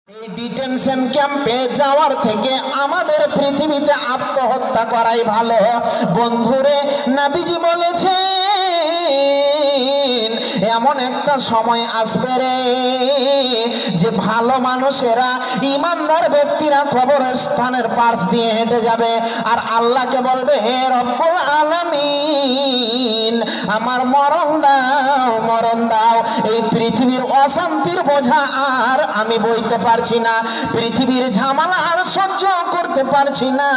এই ডিটেনশন ক্যাম্পে যাওয়ার থেকে আমাদের পৃথিবীতে আত্মহত্যা করাই ভালো। বন্ধুরে, নবীজি বলেছেন এমন একটা সময় আসবে রে যে ভালো মানুষেরা, ইমানদার ব্যক্তিরা কবরের স্থানের পাশ দিয়ে হেঁটে যাবে আর আল্লাহকে বলবে, হে রব্বুল আলামিন, আমার মরণ দাও, মরণ দাও। এই পৃথিবীর অশান্তির বোঝা আর আমি বইতে পারছি না, পৃথিবীর ঝামেলা আর সহ্য করতে পারছি না।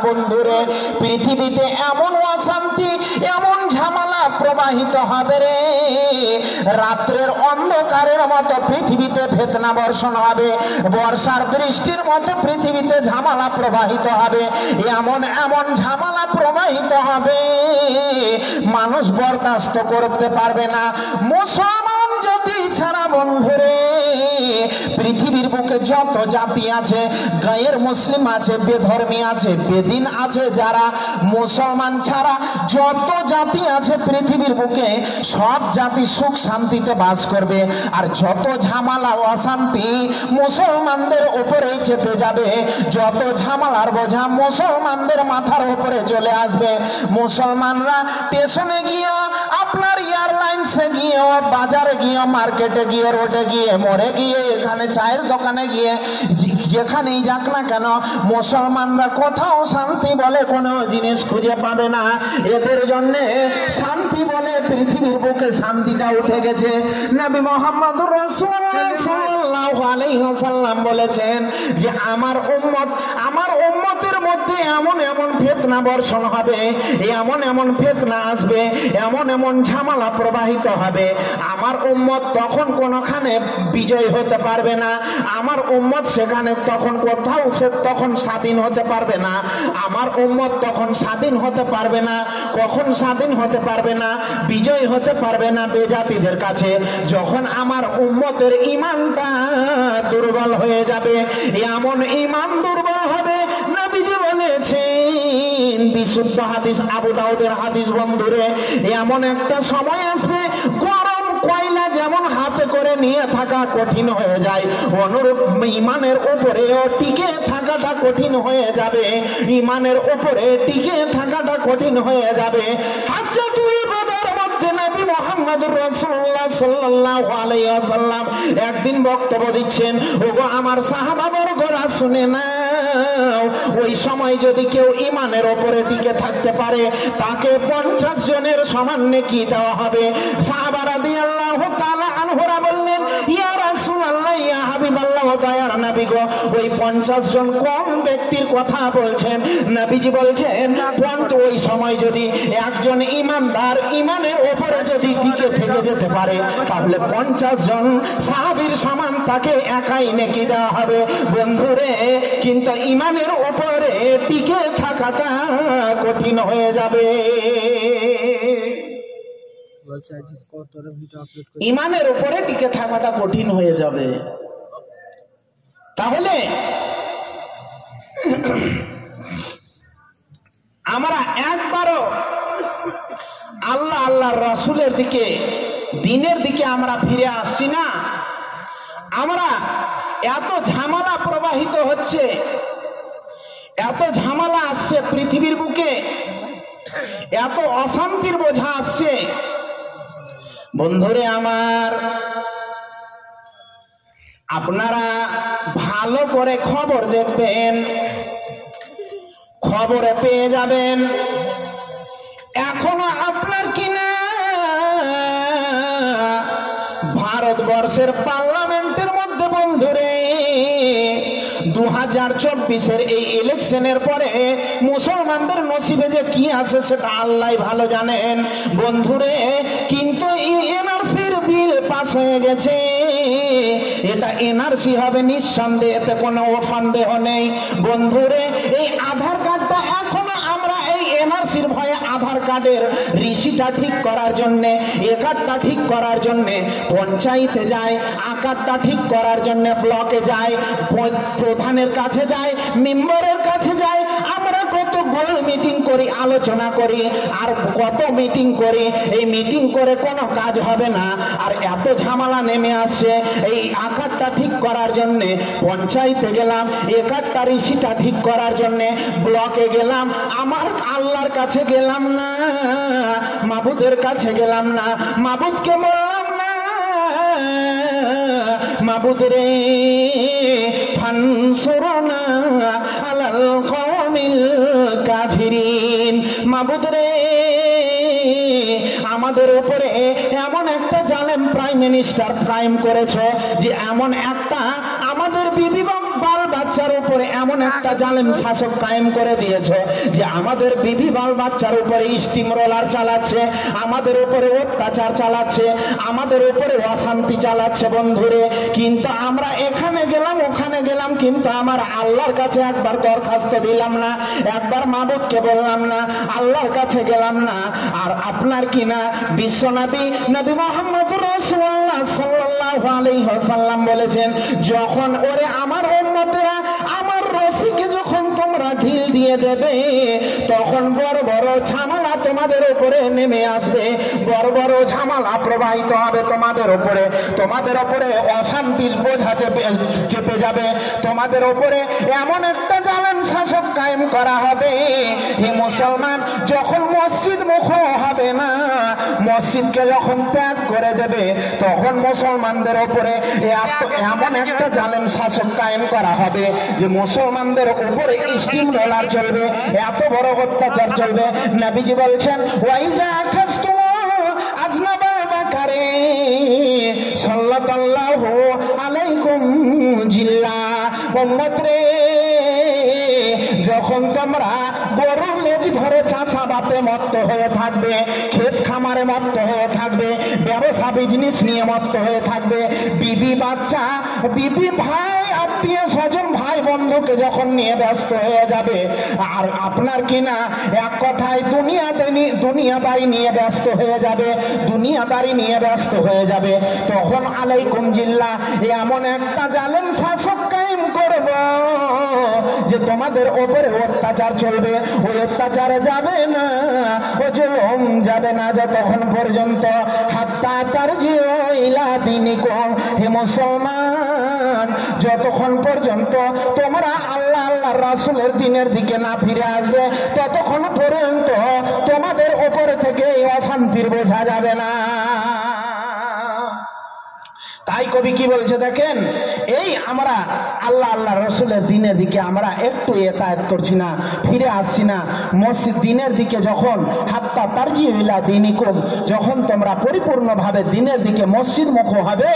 বন্ধুরে, পৃথিবীতে এমন অশান্তি, এমন ঝামেলা প্রবাহিত হবে রে, রাত্রের অন্ধকারের মতো পৃথিবীতে ফিতনা বর্ষণ হবে, বর্ষার বৃষ্টির মতো পৃথিবীতে ঝামেলা প্রবাহিত হবে, এমন এমন ঝামেলা প্রবাহিত হবে মানুষ বরদাস্ত করতে পারবে না। মুসলমান জাতি ছাড়া বন্ধুরে, পৃথিবীর বুকে যত জাতি আছে, গায়ের মুসলিম আছে, বেধর্মী আছে, বেদিন আছে, যারা মুসলমান ছাড়া যত জাতি আছে পৃথিবীর বুকে, সব জাতি সুখ শান্তিতে বাস করবে। আর যত ঝামেলা অশান্তি মুসলমানদের উপরে চেপে যাবে, যত ঝামেলার বোঝা মুসলমানদের মাথার উপরে চলে আসবে। মুসলমানরা স্টেশনে গিয়ে, আপনার এয়ারলাইন্সে গিয়ে, বাজারে গিয়ে, মার্কেটে গিয়ে, রোডে গিয়ে, মোড়ে গিয়ে, এখানে চায়ের দোকানে গিয়ে, যেখানেই যাক না কেন, মুসলমানরা কোথাও শান্তি বলে কোনো জিনিস খুঁজে পাবে না। এদের জন্য শান্তি বলে পৃথিবীর বুকে শান্তিটা উঠে গেছে। নবী মুহাম্মদুর রাসূলুল্লাহ সাল্লাল্লাহু আলাইহি ওয়াসাল্লাম বলেছেন যে আমার উম্মতের মধ্যে এমন এমন ফিতনা বর্ষণ হবে, এমন এমন ফিতনা আসবে, এমন এমন ঝামেলা প্রবাহিত হবে, আমার উম্মত তখন কোনখানে বিজয় হতে পারবে না, আমার উম্মত সেখানে তখন কোথাও তখন স্বাধীন হতে পারবে না, আমার উম্মত তখন স্বাধীন হতে পারবে না। কখন স্বাধীন হতে পারবে না? বিজয় হতে পারবে না বেজাতিদের কাছে, যখন আমার উম্মতের ঈমানটা দুর্বল হয়ে যাবে। এমন ঈমান দুর্বল হবে, নবীজি বলেছেন, বিশুদ্ধ হাদিস, আবু দাউদের হাদিস। বন্ধুরে, এমন একটা সময় আসবে, গরম কয়লা যেমন হাতে করে নিয়ে থাকা কঠিন হয়ে যায়, অনুরূপ ঈমানের উপরেও টিকে থাকাটা কঠিন হয়ে যাবে, ঈমানের উপরে টিকে থাকাটা কঠিন হয়ে যাবে। হাজ্জাতুল ওয়াদার মধ্যে নবী মুহাম্মদুর রাসূলুল্লাহ সাল্লাল্লাহু আলাইহি ওয়াসাল্লাম একদিন বক্তব্য দিচ্ছেন। ওগো আমার সাহাবাবর্গরা শুনে নাও, ওই সময় যদি কেউ ঈমানের উপরে টিকে থাকতে পারে, তাকে 50 জনের সমান নেকি দেওয়া হবে। সাহাবা রাদিয়াল্লাহু তাআলা আনহুরা বললেন, ইয়া রাসূলুল্লাহ, ইয়া হাবিবাল্লাহ, দয়ার নবী গো, ওই 50 জন কোন ব্যক্তির কথা বলছেন? নবীজি বলছেন, ওই সময় যদি একজন ঈমানদার ঈমানের উপরে যদি টিকে থেকে যেতে পারে, তাহলে 50 জন সাহাবীর সমান তাকে একাই নেকি দেওয়া হবে। বন্ধুরে, কিন্তু ঈমানের উপরে টিকে থাকাটা কঠিন হয়ে যাবে। ঈমানের উপরে টিকে থাকাটা কঠিন হয়ে যাবে। তাহলে আমরা একবারও আল্লাহর রাসূলের দিকে, দ্বীনের দিকে আমরা ফিরে আসছি না। আমরা এত ঝামেলা প্রবাহিত হচ্ছে, এত ঝামেলা আসছে পৃথিবীর বুকে, এত অশান্তির বোঝা আসছে। বন্ধুরে আমার, আপনারা ভালো করে খবর দেখবেন, খবরে পেয়ে যাবেন এখনো আপনার কিনা ভারতবর্ষের পার্লামেন্টের মধ্যে বন্ধুরে 2024-এর এই ইলেকশনের পরে মুসলমানদের নসিবে যে কি আছে সেটা আল্লাহ ভালো জানেন। বন্ধুরে, কিন্তু এনআরসির বিল পাস হয়ে গেছে, এটা এনআরসি হবে নিঃসন্দেহে, এতে কোনো সন্দেহ নেই। বন্ধুরে, এই আধার কার্ডটা এখনো আমরা এই এনআরসির ভয়ে আধার কার্ডের রিসিটা ঠিক করার জন্যে, এ কার্ডটা ঠিক করার জন্যে পঞ্চায়েতে যায়, আকারটা ঠিক করার জন্যে ব্লকে যায়, প্রধানের কাছে যায়, মেম্বারের কাছে যায়, আমরা কত গোল মিটিং করি, আলোচনা করি, আর কত মিটিং করি। এই মিটিং করে কোনো কাজ হবে না। আর এত ঝামেলা নেমে আসছে এই আকারটা ঠিক করার জন্যে। পঞ্চায়েতে গেলাম, একারটা ঋষিটা ঠিক করার জন্যে, ব্লকে গেলাম, আমার আল্লাহর কাছে গেলাম না, মাবুদের কাছে গেলাম না, মাবুদকে বললাম না, মাবুদ রে ফানসুরনা আলাল কওমিল কাফিরিন, মাবুদ রে আমাদের উপরে এমন একটা জালেম প্রাইম মিনিস্টার কায়েম করেছে যে এমন একটা আমাদের বিবি বাল বাচ্চার উপরে এমন একটা জালেম শাসক কায়েম করে দিয়েছে যে আমাদের বিবি বাল বাচ্চার উপরে স্টিম রোলার চালাচ্ছে, আমাদের উপরে অত্যাচার চালাচ্ছে, আমাদের উপরে অশান্তি চালাচ্ছে বন্ধুরে। কিন্তু আমরা এখানে গেলাম ওখানে গেলাম, কিন্তু আমার আল্লাহর কাছে একবার দরখাস্ত দিলাম না, একবার মাবুদকে বললাম না, আল্লাহর কাছে গেলাম না। আর আপনার কি না বিশ্বনবী নবী মুহাম্মদুর রাসূলুল্লাহ সাল্লাল্লাহু আলাইহি ওয়াসাল্লাম বলেছেন, যখন ওরে আমার উম্মতেরা আমার রশিকে যখন তোমরা ঢিল দিয়ে দেবে তখন বড় বড় ঝামেলা তোমাদের উপরে নেমে আসবে, বড় বড় ঝামেলা প্রবাহিত হবে তোমাদের উপরে, তোমাদের উপরে অশান্তির বোঝা চেপে যাবে, তোমাদের উপরে এমন একটা জালেম শাসক কায়েম করা হবে। হে মুসলমান, যখন মসজিদ মুখ হবে না, মসজিদকে যখন ত্যাগ করে দেবে তখন মুসলমানদের উপরে এমন একটা জালেম শাসক কায়েম করা হবে যে মুসলমানদের উপরে স্টিম রোলার চলবে, এত বড় অত্যাচার চলবে। নবীজি বলছেন ওয়াইজা আখাসতুম আজনাবা বাকারে সাল্লাল্লাহু আলাইকুম জিল্লা, উম্মত রে যখন তোমরা গরুর লেজ ধরে চাষাবাদে মত্ত হয়ে থাকবে, ক্ষেত খামারে মত্ত হয়ে থাকবে, ব্যবসা বিজনেস নিয়ে মত্ত হয়ে থাকবে, বিবি বাচ্চা বিবি ভাই আত্মীয় স্বজন ভাই বন্ধুকে যখন নিয়ে ব্যস্ত হয়ে যাবে, আর আপনার কিনা এক কথায় দুনিয়াদারি নিয়ে ব্যস্ত হয়ে যাবে, দুনিয়াদারি নিয়ে ব্যস্ত হয়ে যাবে, তখন আলাইকুম জিল্লা এমন একটা জালেম শাসক কায়েম করব যে তোমাদের উপরে অত্যাচার চলবে, ওই অত্যাচারে যাবে না, ও জুলুম যাবে না যতক্ষণ পর্যন্ত হাত্তা তারজিউ ইলা দীনিকুম, হে মুসলমান যতক্ষণ পর্যন্ত তোমরা আল্লাহ আল্লাহর রাসূলের দ্বীনের দিকে না ফিরে আসবে ততক্ষণ পর্যন্ত তোমাদের উপরে থেকে এই অশান্তির বোঝা যাবে না। তাই কবি কি বলছে দেখেন, এই আমরা আল্লাহ আল্লাহ রসুলের দিনের দিকে আমরা একটু এতায়াত করছি না, ফিরে আসছি না। মসজিদ দিনের দিকে যখন হাত্তা তারজিউ ইলা দীনিকুম, যখন তোমরা পরিপূর্ণভাবে দিনের দিকে মসজিদ মুখ হবে,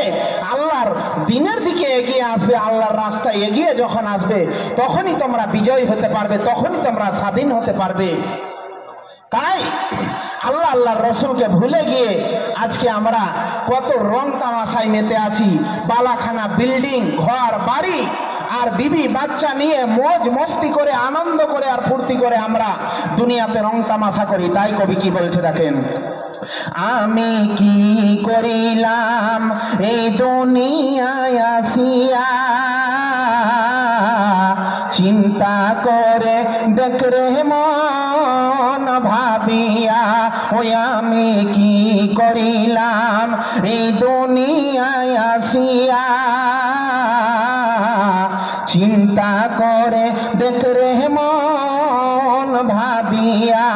আল্লাহর দিনের দিকে এগিয়ে আসবে, আল্লাহর রাস্তায় এগিয়ে যখন আসবে তখনই তোমরা বিজয়ী হতে পারবে, তখনই তোমরা স্বাধীন হতে পারবে। তাই আল্লাহ আল্লাহর রসুলকে ভুলে গিয়ে আজকে আমরা কত রং তামাশায় মেতে আছি, বালাখানা বিল্ডিং ঘর বাড়ি আর বিবি বাচ্চা নিয়ে মজ মস্তি করে আনন্দ করে আর ফুর্তি করে আমরা দুনিয়াতে রং তামাশা করি। তাই কবি কি বলছে দেখেন, আমি কি করিলাম এই দুনিয়ায় আসিয়া, চিন্তা করে দেখ রে মন ভাবিয়া, ওই আমি কি করিলাম এই দুনিয়ায় আসিয়া, চিন্তা করে দেখ রে মন ভাবিয়া,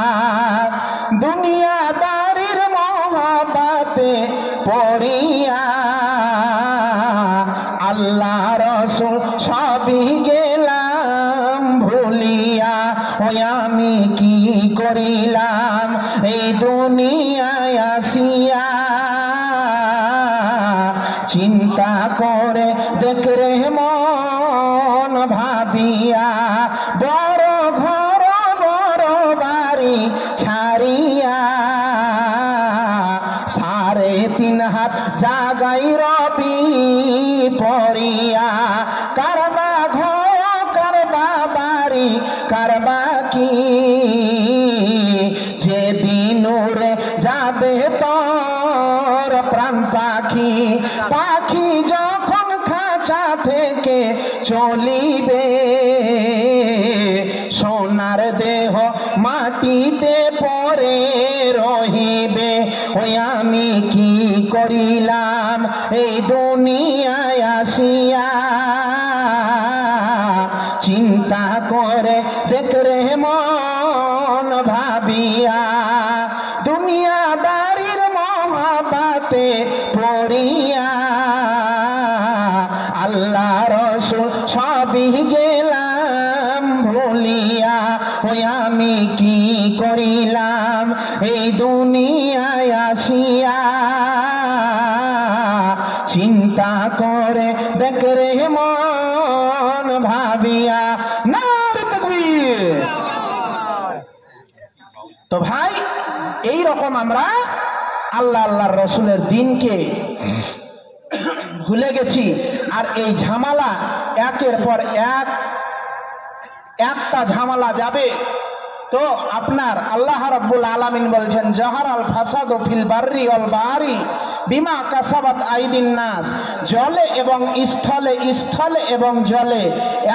দুনিয়াদারির মহব্বতে পড়িয়া আল্লাহ রসুল সবই গেলাম ভুলিয়া, ওই আমি কি করিলাম এই দুনিয়ায় আসিয়া, চিন্তা করে দেখ রে মন ভাবিয়া, বড় ঘর বড় বাড়ি ছাড়িয়া, 3.5 হাত জাগাই রবি পড়িয়া, কারবা ঘর কারবা বাড়ি কারবা কি, যেদিন উড়ে যাবে তোর প্রাণ পাখি, পাখি যখন খাঁচা থেকে চলিবে, সোনার দেহ মাটিতে পড়ে রহিবে। ওই আমি কি করিলাম এই দুনিয়ায় আসিয়া, চিন্তা করে দেখ রে মন ভাবিয়া। দুনিয়াদারির মহাবাতে পড়িয়া আল্লাহ রসুল সবই গেলাম ভুলিয়া। ওই আমি কি করিলাম এই দুনিয়ায় আসিয়া, চিন্তা করে দেখ রে মন ভাবিয়া। নারে তাকবীর। তো ভাই, এই রকম আমরা আল্লাহ আল্লাহর রসুলের দিনকে ভুলে গেছি। আর এই ঝামেলা একের পর একটা ঝামেলা যাবে। তো আপনার আল্লাহ রাব্বুল আলামিন বলছেন, জাহারাল ফাসাদু ফিল বাররি ওয়াল বাহরি বিমা কাসাবাত আইদিন নাস। জলে এবং স্থলে, স্থলে এবং জলে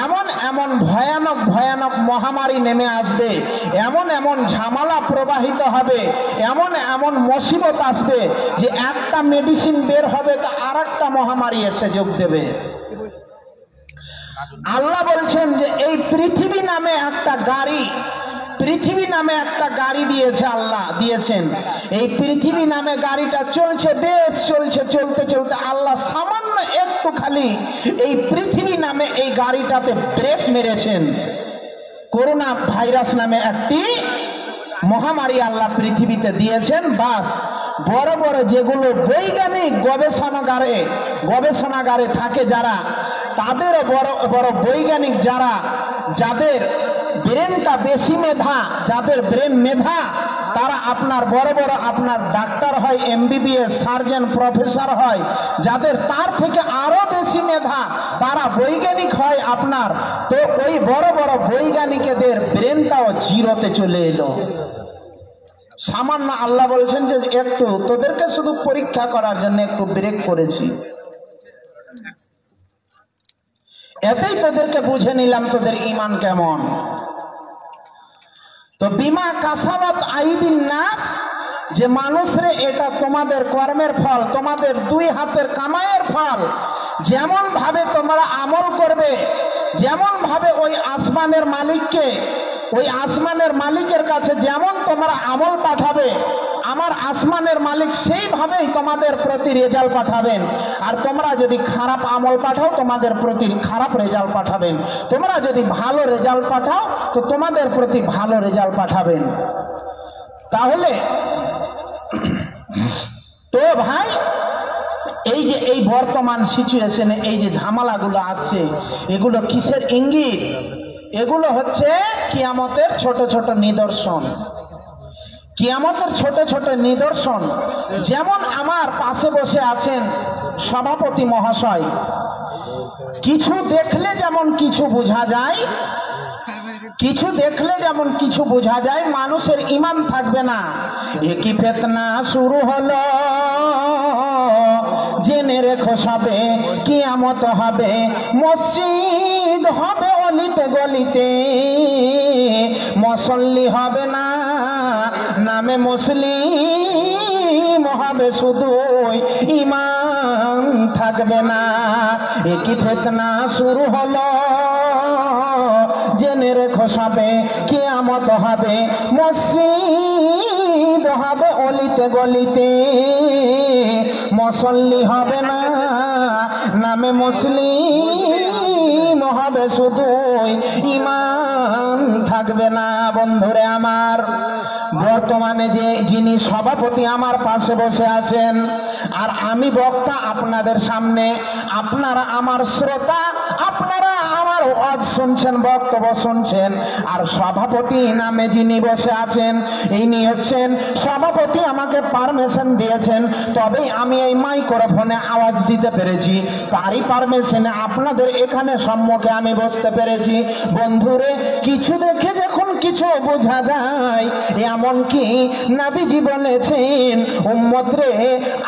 এমন এমন ভয়ানক ভয়ানক মহামারী নেমে আসবে, এমন এমন ঝামেলা প্রবাহিত হবে, এমন এমন মুসিবত আসবে যে একটা মেডিসিন বের হবে তো আরেকটা মহামারী এসে যোগ দেবে। আল্লাহ বলছেন যে এই পৃথিবী নামে একটা গাড়ি, পৃথিবী নামে একটা গাড়ি দিয়েছে, আল্লাহ দিয়েছেন। এই পৃথিবী নামে গাড়িটা চলছে, বেশ চলছে, চলতে চলতে আল্লাহ সামান্য একটু খালি এই পৃথিবী নামে এই গাড়িটাতে ব্রেক মেরেছেন। করোনা ভাইরাস নামে একটি মহামারী আল্লাহ পৃথিবীতে দিয়েছেন। বাস বড় বড় যেগুলো বৈজ্ঞানিক গবেষণাগারে থাকে যারা, তাদেরও বড় বড় বৈজ্ঞানিক যারা, যাদের ব্রেনটা বেশি মেধা, যাদের ব্রেন মেধা, তারা আপনার বড় বড় আপনার ডাক্তার হয়, MBBS সার্জন প্রফেসর হয়। যাদের তার থেকে আরো বেশি মেধা, তারা বৈজ্ঞানিক হয় আপনার। তো ওই বড় বড় বৈজ্ঞানিকদের ব্রেনটাও জিরোতে চলে এলো। সামান্য আল্লাহ বলছেন যে একটু তোদেরকে শুধু পরীক্ষা করার জন্য একটু ব্রেক করেছি, এতেই তোদেরকে বুঝে নিলাম তোদের ঈমান কেমন। তো বিমা কাসাবাত আইদিন নাস, যে মানুষরে এটা তোমাদের কর্মের ফল, তোমাদের দুই হাতের কামাইয়ের ফল। যেমন ভাবে তোমরা আমল করবে, যেমন ভাবে ওই আসমানের মালিককে, ওই আসমানের মালিকের কাছে যেমন তোমরা আমল পাঠাবে, আমার আসমানের মালিক সেইভাবেই তোমাদের প্রতি রেজাল্ট পাঠাবেন। আর তোমরা যদি খারাপ আমল পাঠাও, তোমাদের প্রতি খারাপ রেজাল্ট পাঠাবেন। তোমরা যদি ভালো রেজাল্ট পাঠাও, তো তোমাদের প্রতি ভালো রেজাল্ট পাঠাবেন। তাহলে তো ভাই, এই যে এই বর্তমান সিচুয়েশনে এই যে ঝামেলাগুলো আসছে, এগুলো কিসের ইঙ্গিত? এগুলো হচ্ছে কিয়ামতের ছোট ছোট নিদর্শন, কিয়ামতের ছোট ছোট নিদর্শন। যেমন আমার পাশে বসে আছেন সভাপতি মহাশয়, কিছু দেখলে যেমন কিছু বোঝা যায়, কিছু দেখলে যেমন কিছু বোঝা যায়, মানুষের ঈমান থাকবে না। একই ফিতনা শুরু হলো, জেনে রেখো সবে কিয়ামত হবে, মসজিদ হবে অলিতে গলিতে, মুসল্লি হবে না, নামে মুসলিম হবে শুধু, ঈমান থাকবে না। একই ফিতনা শুরু হলো, জেনে রেখো সবে কিয়ামত হবে, মসজিদ হবে অলিতে গলিতে, মুসল্লি হবে না, নামে মুসলিম হবে শুধু, ঈমান থাকবে না। বন্ধুরে আমার, বর্তমানে যিনি সভাপতি আমার পাশে বসে আছেন, আর আমি বক্তা আপনাদের সামনে, আপনারা আমার শ্রোতা, আপনারা আমার ওয়াজ শুনছেন, বক্তব্য শুনছেন। আর সভাপতি নামে যিনি বসে আছেন, ইনি হচ্ছেন সভাপতি, আমাকে পারমিশন দিয়েছেন, তবেই আমি এই মাইক্রোফোনে আওয়াজ দিতে পেরেছি। তারই পারমিশনে আপনাদের এখানে সম্মুখে আমি বসতে পেরেছি। বন্ধুরে, কিছু দেখে যখন কিছু বোঝা যায়, এমনকি নবীজি বলেছেন, উম্মত রে,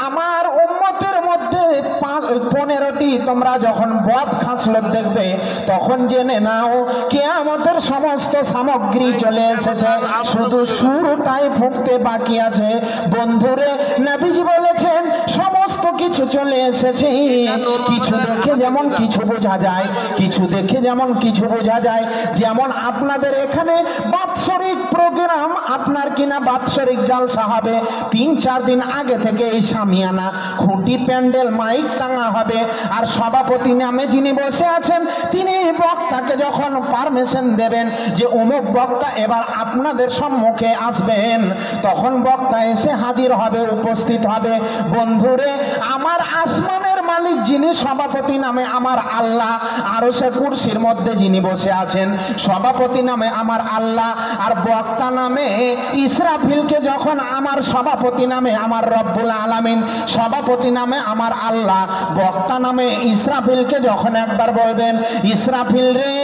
আমার উম্মতের মধ্যে 15টি তোমরা যখন বদ খাসলত দেখবে তখন জেনে নাও কিয়ামতের সমস্ত সামগ্রী চলে এসেছে, শুধু সুরটাই ফুঁকতে বাকি আছে। বন্ধুরে নবীজি বলেছেন সমস্ত কিছু চলে এসেছে। কিছু দেখে যেমন কিছু বোঝা যায়, কিছু দেখে যেমন কিছু বোঝা যায়। যেমন আপনাদের এখানে বাৎসরিক প্রোগ্রাম, আপনার কিনা বাৎসরিক জালসা হবে, 3-4 দিন আগে থেকে এই সামিয়ানা, খুঁটি, প্যান্ডেল, মাইক টাঙা হবে। আর সভাপতি নামে যিনি বসে আছেন তিনি বক্তাকে যখন পারমিশন দেবেন যে অমুক বক্তা এবার আপনাদের সম্মুখে আসবেন, তখন বক্তা এসে হাজির হবে, উপস্থিত হবে। বন্ধুরে, আমার আসমানের মালিক যিনি, সভাপতি নামে আমার আল্লাহ, আরশে কুরসির মধ্যে যিনি বসে আছেন, সভাপতি নামে আমার আল্লাহ, আর বক্তা নামে ইসরাফিলকে যখন আমার সভাপতি নামে আমার রব্বুল আলামিন, সভাপতি নামে আমার আল্লাহ, বক্তা নামে ইসরাফিলকে যখন একবার বলবেন, ইসরাফিল রে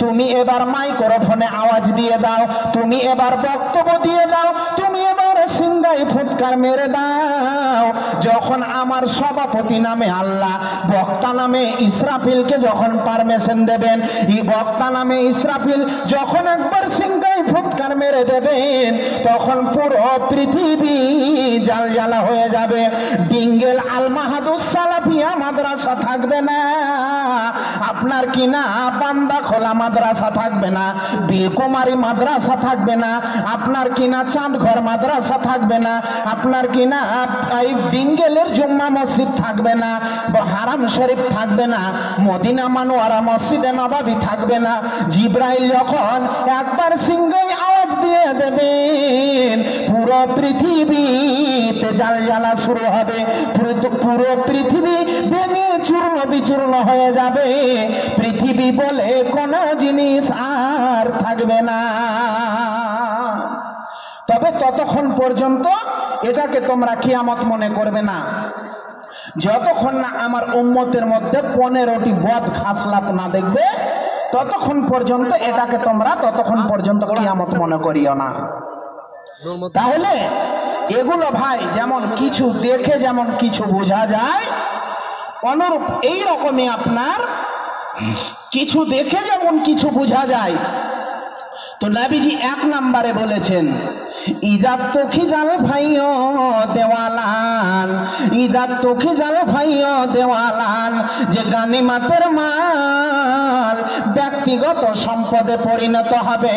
তুমি এবার মাইক্রোফোনে আওয়াজ দিয়ে দাও, তুমি এবার বক্তব্য দিয়ে দাও, তুমি এবার সিংহাই ফুৎকার মেরে দাও। যখন আমার সভাপতি নামে আল্লাহ, বক্তা নামে ইসরাফিলকে যখন পারমিশন দেবেন, এই বক্তা নামে ইসরাফিল যখন একবার সিংহাই ফুৎকার মেরে দেবেন, তখন পুরো পৃথিবী জালজালা হয়ে যাবে। ডিঙ্গেল আল মাহাদুস সালাফিয়া মাদ্রাসা থাকবে না, আপনার কিনা বান্দা খোলা মাদ্রাসা থাকবে না, বিলকুমারী মাদ্রাসা থাকবে না, আপনার কিনা চাঁদঘর মাদ্রাসা থাকবে না, আপনার কিনা এই ডিঙ্গেলের জুম্মা মসজিদ থাকবে না, হারাম শরীফ থাকবে না, মদিনা মানোয়ারা মসজিদে নববী থাকবে না। জিব্রাইল যখন একবার সিংহাই আওয়াজ দিয়ে দেবেন, পুরো পৃথিবীতে জালজালা শুরু হবে, পুরো পৃথিবী ভেঙে চূর্ণ বিচূর্ণ হয়ে যাবে, পৃথিবী বলে কোনো জিনিস আর থাকবে না। তবে ততক্ষণ পর্যন্ত এটাকে তোমরা কিয়ামত মনে করবে না, যতক্ষণ না আমার উম্মতের মধ্যে 15টি বদ খাসলাত না দেখবে, ততক্ষণ পর্যন্ত এটাকে তোমরা ততক্ষণ পর্যন্ত কিয়ামত মনে করিও না। তাহলে এগুলো ভাই যেমন কিছু দেখে যেমন কিছু বোঝা যায়, অনুরূপ এই রকমই আপনার কিছু দেখে যেমন কিছু বোঝা যায়। তো নবীজি 1 নম্বরে বলেছেন, ইজাত তো খিজাল ভাইও দেওয়ালান, ইজাত তো খিজাল ভাইও দেওয়ালান, যে গানিমাতের মাল ব্যক্তিগত সম্পদে পরিণত হবে।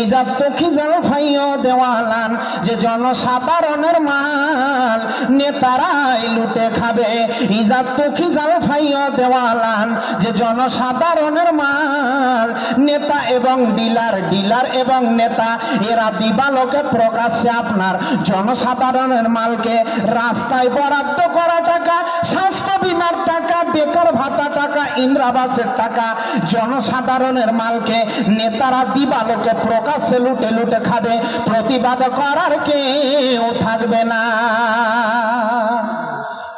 ইজাত তো খিজাল ভাইও দেওয়ালান, যে জনসাধারণের মাল নেতারাই লুটে খাবে। ইজাত তো খিজাল ভাইও দেওয়ালান, যে জনসাধারণের মাল নেতা এবং ডিলার, ডিলার এবং নেতা এরা দিবালোকে প্রকাশ্যে আপনার জনসাধারণের মালকে রাস্তায় বরাদ্দ করা টাকা, স্বাস্থ্য বীমার টাকা, বেকার ভাতা টাকা, ইন্দিরাবাসের টাকা, জনসাধারণের মালকে নেতারা দিবালোকে প্রকাশ্যে লুটে লুটে খাবে। প্রতিবাদ করার কেউ থাকবে না।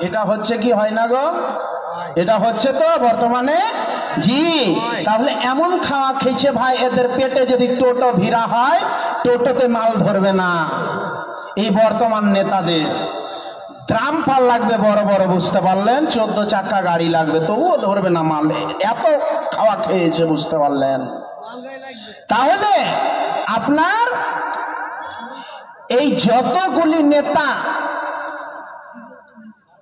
এটা হচ্ছে কি হয় না গো? এটা হচ্ছে তো বর্তমানে। জি, তাহলে এমন খাওয়া খেয়েছে ভাই, এদের পেটে যদি টোটো ভিড়া হয়, টোটোতে মাল ধরবে না। এই বর্তমান নেতাদের ট্রাম পাল লাগবে বড় বড়, বুঝতে পারলেন, 14 চাকা গাড়ি লাগবে, তবুও ধরবে না মাল, এত খাওয়া খেয়েছে, বুঝতে পারলেন। তাহলে আপনার এই যতগুলি নেতা,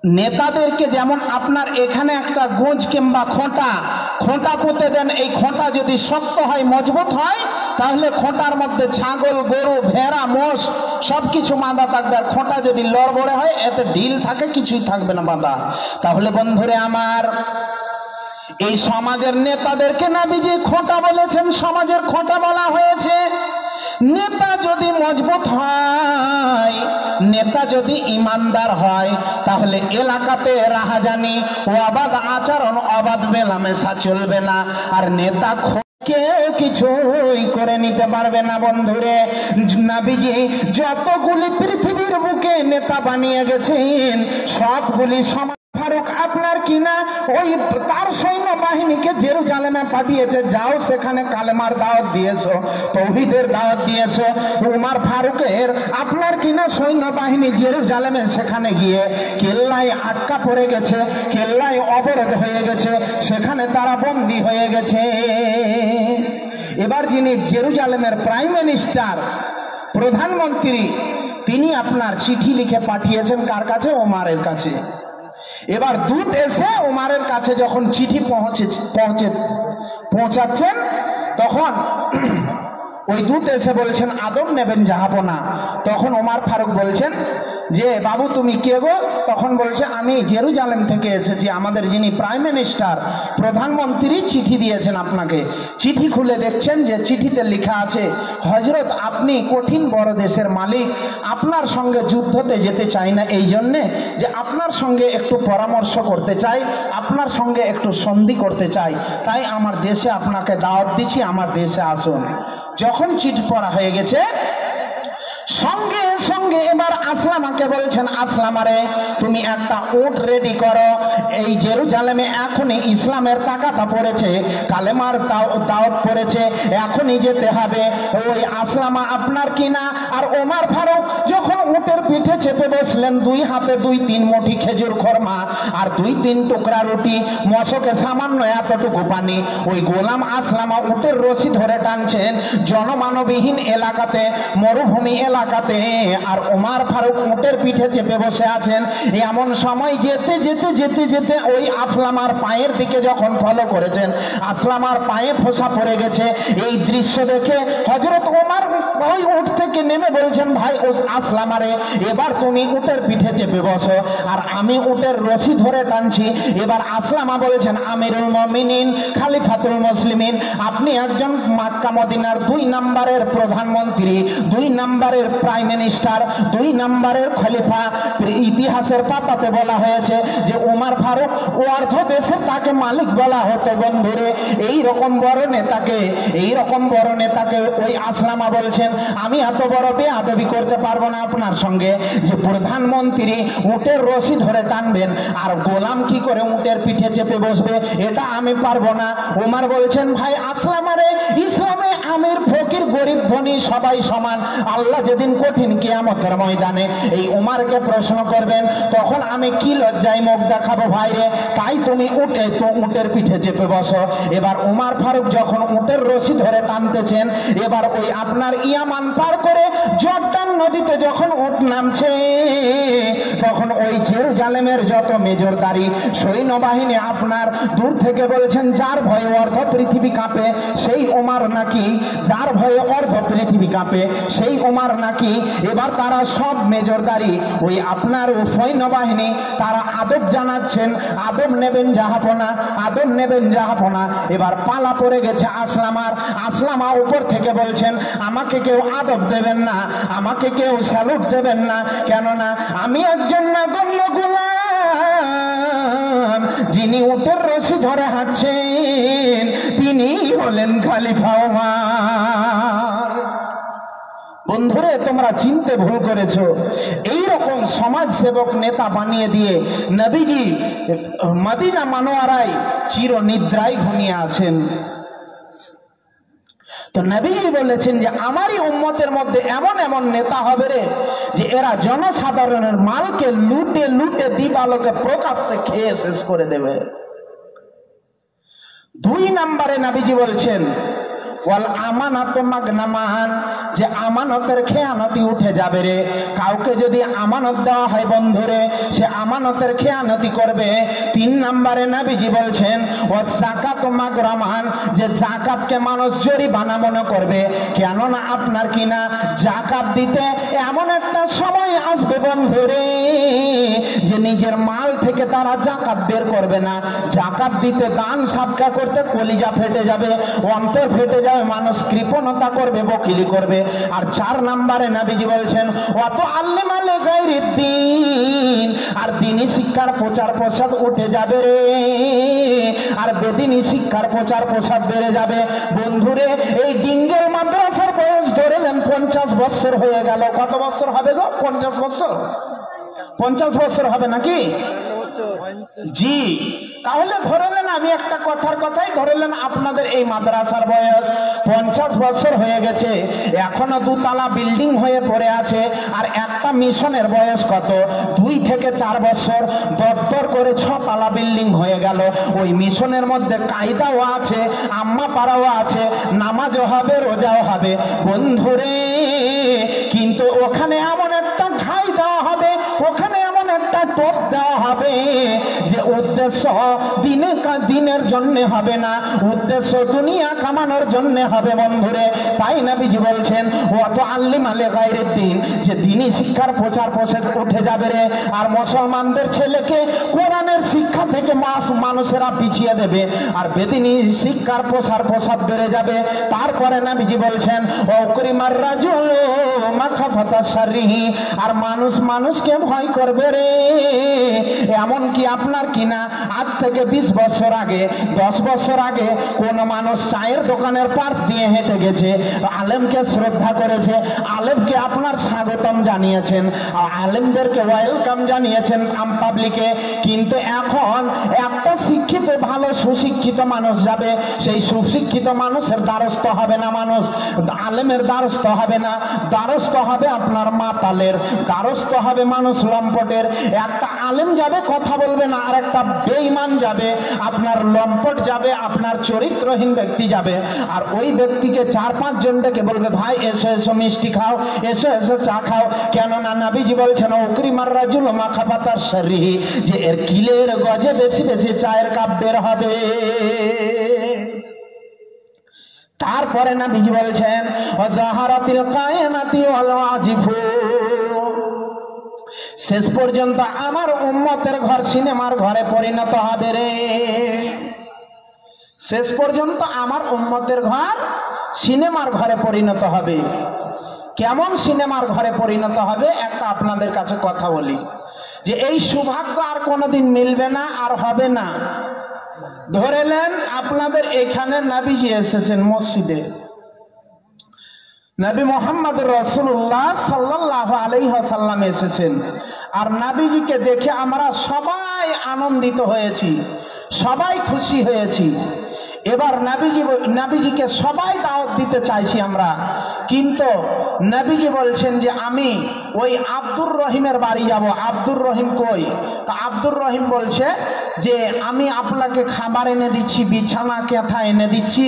নেতাদেরকে যেমন আপনার এখানে একটা গোঁজ কিংবা খোঁটা পুঁতে দেন, এই খোঁটা যদি শক্ত হয়, মজবুত হয়, তাহলে খোঁটার মধ্যে ছাগল, গরু, ভেড়া, মোষ সবকিছু বাঁধা থাকবে। আর খোঁটা যদি লড়বড়ে হয়, এতে ঢিল থাকে, কিছুই থাকবে না বাঁধা। তাহলে বন্ধুরে আমার, এই সমাজের নেতাদেরকে নবীজি খোঁটা বলেছেন, সমাজের খোঁটা বলা হয়েছে। নেতা যদি মজবুত হয়, নেতা যদি ইমানদার হয়, তাহলে এলাকাতে রাহাজানি, অবাধ আচরণ, অবাধ মেলামেশা চলবে না। আর নেতা কেউ কিছুই করে নিতে পারবে না। বন্ধুরে, নবীজি যতগুলি পৃথিবীর বুকে নেতা বানিয়ে গেছেন, সবগুলি সমাজ ফারুক আপনার কিনা ওই তার সৈন্য বাহিনীকে জেরুজালেমে পাঠিয়েছে, যাও সেখানে কালেমার দাওয়াত দিয়েছো, তৌহিদের দাওয়াত দিয়েছো। উমর ফারুকের আপনার কিনা সৈন্য বাহিনী জেরুজালেমে সেখানে গিয়ে কেল্লায় আটকা পড়ে গেছে, কেল্লায় অবরোধ হয়ে গেছে, সেখানে তারা বন্দী হয়ে গেছে। এবার যিনি জেরুজালেমের প্রাইম মিনিস্টার, প্রধানমন্ত্রী, তিনি আপনার চিঠি লিখে পাঠিয়েছেন কার কাছে? ওমরের কাছে। এবার দূত এসে ওমরের কাছে যখন চিঠি পৌঁছাচ্ছেন, তখন ওই দূত এসে বলছেন আদব নেবেন জাহাপনা। তখন ওমর ফারুক বলছেন যে বাবু তুমি কে গো? তখন বলছে আমি জেরুজালেম থেকে এসেছি, আমাদের যিনি প্রাইম মিনিস্টার, প্রধানমন্ত্রী চিঠি দিয়েছেন আপনাকে। চিঠি খুলে দেখছেন যে চিঠিতে লেখা আছে, হযরত আপনি কঠিন বড় দেশের মালিক, আপনার সঙ্গে যুদ্ধতে যেতে চাই না এই জন্যে যে আপনার সঙ্গে একটু পরামর্শ করতে চাই, আপনার সঙ্গে একটু সন্ধি করতে চাই, তাই আমার দেশে আপনাকে দাওয়াত দিচ্ছি, আমার দেশে আসুন। যখন চিঠি পড়া হয়ে গেছে, সঙ্গে সঙ্গে এবার আসলামাকে বলছেন, আসলামারে তুমি একটা উট রেডি করো, এই জেরুজালেমে এখনই ইসলামের টাকাটা পড়েছে, কালেমার দাওয়াত পড়েছে, এখনই যেতে হবে। ওই আসলামা আপনার কিনা আর ওমর ফারুক যখন উটের পিঠে চেপে বসলেন, দুই হাতে 2-3 মুঠি খেজুর খরমা আর 2-3 টুকরা রুটি, মশকে সামান্য এতটুকু পানি, ওই গোলাম আসলামা উটের রশি ধরে টানছেন জনমানবহীন এলাকাতে, মরুভূমি এলাকাতে, আর ওমর ফারুক উটের পিঠে চেপে বসে আছেন। এমন সময় যেতে যেতে যেতে যেতে ওই আসলামার পায়ের দিকে যখন ফলো করেছেন, আসলামার পায়ে ফোঁসা পড়ে গেছে। এই দৃশ্য দেখে হযরত ওমর ওই উট থেকে নেমে বলছেন, ভাই আসলামারে এবার তুমি উটের পিঠে চেপে বসো আর আমি উটের রশি ধরে টানছি। এবার আসলামা বলছেন, আমিরুল মুমিনিন, খলিফাতুল মুসলিমিন, আপনি একজন মক্কা মদিনার 2 নম্বরের প্রধানমন্ত্রী, 2 নম্বরের প্রাইম মিনিস্টার, 2 নম্বরের খলিফা। ইতিহাসের পাতাতে বলা হয়েছে যে ওমর ফারুক ও অর্ধ দেশে তাকে মালিক বলা হতো। বন্ধুরে, এই রকম বড় নেতাকে ওই আসলামা বলছেন, আমি এত বড় বেয়াদবি করতে পারবো না আপনার সঙ্গে যে প্রধানমন্ত্রী উটের রশি ধরে টানবেন আর গোলাম কি করে উটের পিঠে চেপে বসবে, এটা আমি পারবো না। ওমর বলছেন, ভাই আসলামারে, ইসলামে আমির ফকির গরিব ধনী সবাই সমান, আল্লাহ যেদিন কঠিন কিয়ামতের ময়দানে এই ওমরকে প্রশ্ন করবেন, তখন আমি কি লজ্জায় মুখ দেখাবো ভাইরে, তাই তুমি উটের পিঠে চেপে বসো। এবার ওমর ফারুক যখন উটের রশি ধরে টানতেছেন, এবার ওই আপনার ইয়ামান পার করে জর্দান নদীতে যখন উট নামছে, তখন ওই জেরুজালেমের যত মেজরদারি সৈন্যবাহিনী আপনার দূর থেকে বলছেন, যার ভয়ে অর্ধ পৃথিবী কাঁপে সেই ওমর নাকি, যার ভয়ে অর্ধ পৃথিবী কাঁপে সেই ওমর নাকি। এবার তারা সব মেজরদারি ওই আপনার সৈন্যবাহিনী তারা আদব জানাচ্ছেন, আদব নেবেন জাহাপনা, আদব নেবেন জাহাপনা। এবার পালা পড়ে গেছে আসলামার। আসলামা উপর থেকে বলছেন, আমাকে কেউ আদব দেবেন না, আমাকে কেউ স্যালুট দেবেন না, কেননা আমি একজন নগণ্য গোলাম, যিনি উটের রশি ধরে হাঁটছেন তিনি হলেন খলিফা ওমর। বন্ধুরে, তোমরা চিনতে ভুল করেছো। এইরকম সমাজ সেবক নেতা বানিয়ে দিয়ে নবীজি মদিনা মানোয়ারায় চির নিদ্রায় ঘুমিয়ে আছেন। তো নবীজি বলেছেন যে আমারই উম্মতের মধ্যে এমন এমন নেতা হবে রে, যে এরা জনসাধারণের মালকে লুটে লুটে দিবালোকে প্রকাশ্যে খেয়ে শেষ করে দেবে। 2 নম্বরে নবীজি বলছেন, ওয়াল আমানাত মাগনামান, যে আমানতের খেয়ানতি উঠে যাবে রে। কাউকে যদি আমানত দেওয়া হয় বন্ধুরে, সে আমানতের খেয়ানতি করবে। 3 নম্বরে নবীজি বলছেন, ওয়া যাকাত মাগরামান, যে যাকাতকে মানুষ জরিমানা মনে করবে, কেননা আপনার কিনা যাকাত দিতে এমন একটা সময় আসবে বন্ধুরে যে নিজের মাল থেকে তারা যাকাত বের করবে না। যাকাত দিতে, দান সাদকা করতে কলিজা ফেটে যাবে, অন্তর ফেটে যাবে, মানুষ কৃপণতা করবে, বকিলি করবে। আর 4 নম্বরে নবীজি বলছেন, অত আল্লিমালে গায়রিদ দ্বীন, আর দ্বীনি শিক্ষার প্রচার প্রসার উঠে যাবে রে, আর বেদিনী শিক্ষার প্রচার প্রসার বেড়ে যাবে। বন্ধুরে, এই ডিঙ্গেল মাদ্রাসার বয়স ধরেলেন 50 বছর হয়ে গেল। কত বছর হবে গো? 50 বছর, 50 বছর হবে নাকি? জি, তাহলে ধরলেন আমি একটা কথাই ধরলেন আপনাদের এই মাদ্রাসার বয়স 50 বছর হয়ে গেছে, এখনো দুতলা বিল্ডিং হয়ে পড়ে আছে, আর একটা মিশনের বয়স কত 2 থেকে 4 বছর, দপ্তর করে 6 তলা বিল্ডিং হয়ে গেল। ওই মিশনের মধ্যে কায়দাও আছে, আম্মা পাড়াও আছে, নামাজও হবে, রোজাও হবে বন্ধুরে, কিন্তু ওখানে এমন একটা ঘাই দেওয়া হবে, ওখানে এমন একটা টোপ দেওয়া হবে যে উদ্দেশ্য দিনের জন্য হবে না, উদ্দেশ্য দুনিয়া কামানোর জন্য হবে বন্ধুরে। তাই নবীজি বলছেন ওয়াত আল্লিম আলে গায়রিদ দ্বীন, যে দ্বীনি শিক্ষার প্রচার প্রসার উঠে যাবে রে, আর মুসলমানদের ছেলেকে কোরআনের শিক্ষা থেকে মানুষেরা পিছিয়ে দেবে, আর বেদিনী শিক্ষার প্রসার বেড়ে যাবে। তারপরে নবীজি বলছেন ওকরিমার রাজুল মাখাফাতা শাররিহি, আর মানুষকে ভয় করবে রে। এমন কি আপনার কিনা আজ থেকে 20 বছর আগে 10 বছর আগে কোন মানুষ চায়ের দোকানের পাশ দিয়ে হেঁটে গেছে, আলেমকে শ্রদ্ধা করেছে, আলেমকে আপনার স্বাগতম জানিয়েছেন, আলেমদেরকে ওয়েলকাম জানিয়েছেন পাবলিকে, কিন্তু এখন একটা শিক্ষিত ভালো সুশিক্ষিত মানুষ যাবে, সেই সুশিক্ষিত মানুষের দ্বারস্থ হবে না, মানুষ আলেমের দ্বারস্থ হবে না, দ্বারস্থ হবে আপনার মাতালের, দ্বারস্থ হবে মানুষ লম্পটের। একটা আলেম যাবে কথা বলবে না, আর একটা বেঈমান যাবে, আপনার লম্পট যাবে, আপনার চরিত্রহীন ব্যক্তি যাবে, আর ওই ব্যক্তিকে 4-5 জন ডেকে বলবে ভাই এসো এসো মিষ্টি খাও, এসো এসো চা খাও। কেননা নবীজি বলছেন ওকরিমার রাজুল মাখাফাতার শাররিহি, যে এর কিলের গজে বেশি বেশি চায়ের কাপ বের হবে। তারপরে নবীজি বলছেন ওয়াজাহারাতিল কায়নাতি ওয়াল আজিফু, শেষ পর্যন্ত আমার উম্মতের ঘর সিনেমার ঘরে পরিণত হবে রে। শেষ পর্যন্ত আমার উম্মতের ঘর সিনেমার ঘরে পরিণত হবে। কেমন সিনেমার ঘরে পরিণত হবে? একটা আপনাদের কাছে কথা বলি, যে এই সৌভাগ্য আর কোনোদিন মিলবে না, আর হবে না। ধরেলেন আপনাদের এখানে নবীজি এসেছেন মসজিদে, নবী মোহাম্মদ রাসূলুল্লাহ সাল্লাল্লাহু আলাইহি ওয়াসাল্লাম এসেছেন, আর নবীজিকে দেখে আমরা সবাই আনন্দিত হয়েছি, সবাই খুশি হয়েছি। এবার নবীজিকে সবাই দাওয়াত দিতে চাইছি আমরা, কিন্তু নবীজি বলছেন যে আমি ওই আব্দুর রহিমের বাড়ি যাব। আব্দুর রহিম কই? তো আব্দুর রহিম বলছে যে আমি আপনাকে খাবার এনে দিচ্ছি, বিছানা কেথা এনে দিচ্ছি,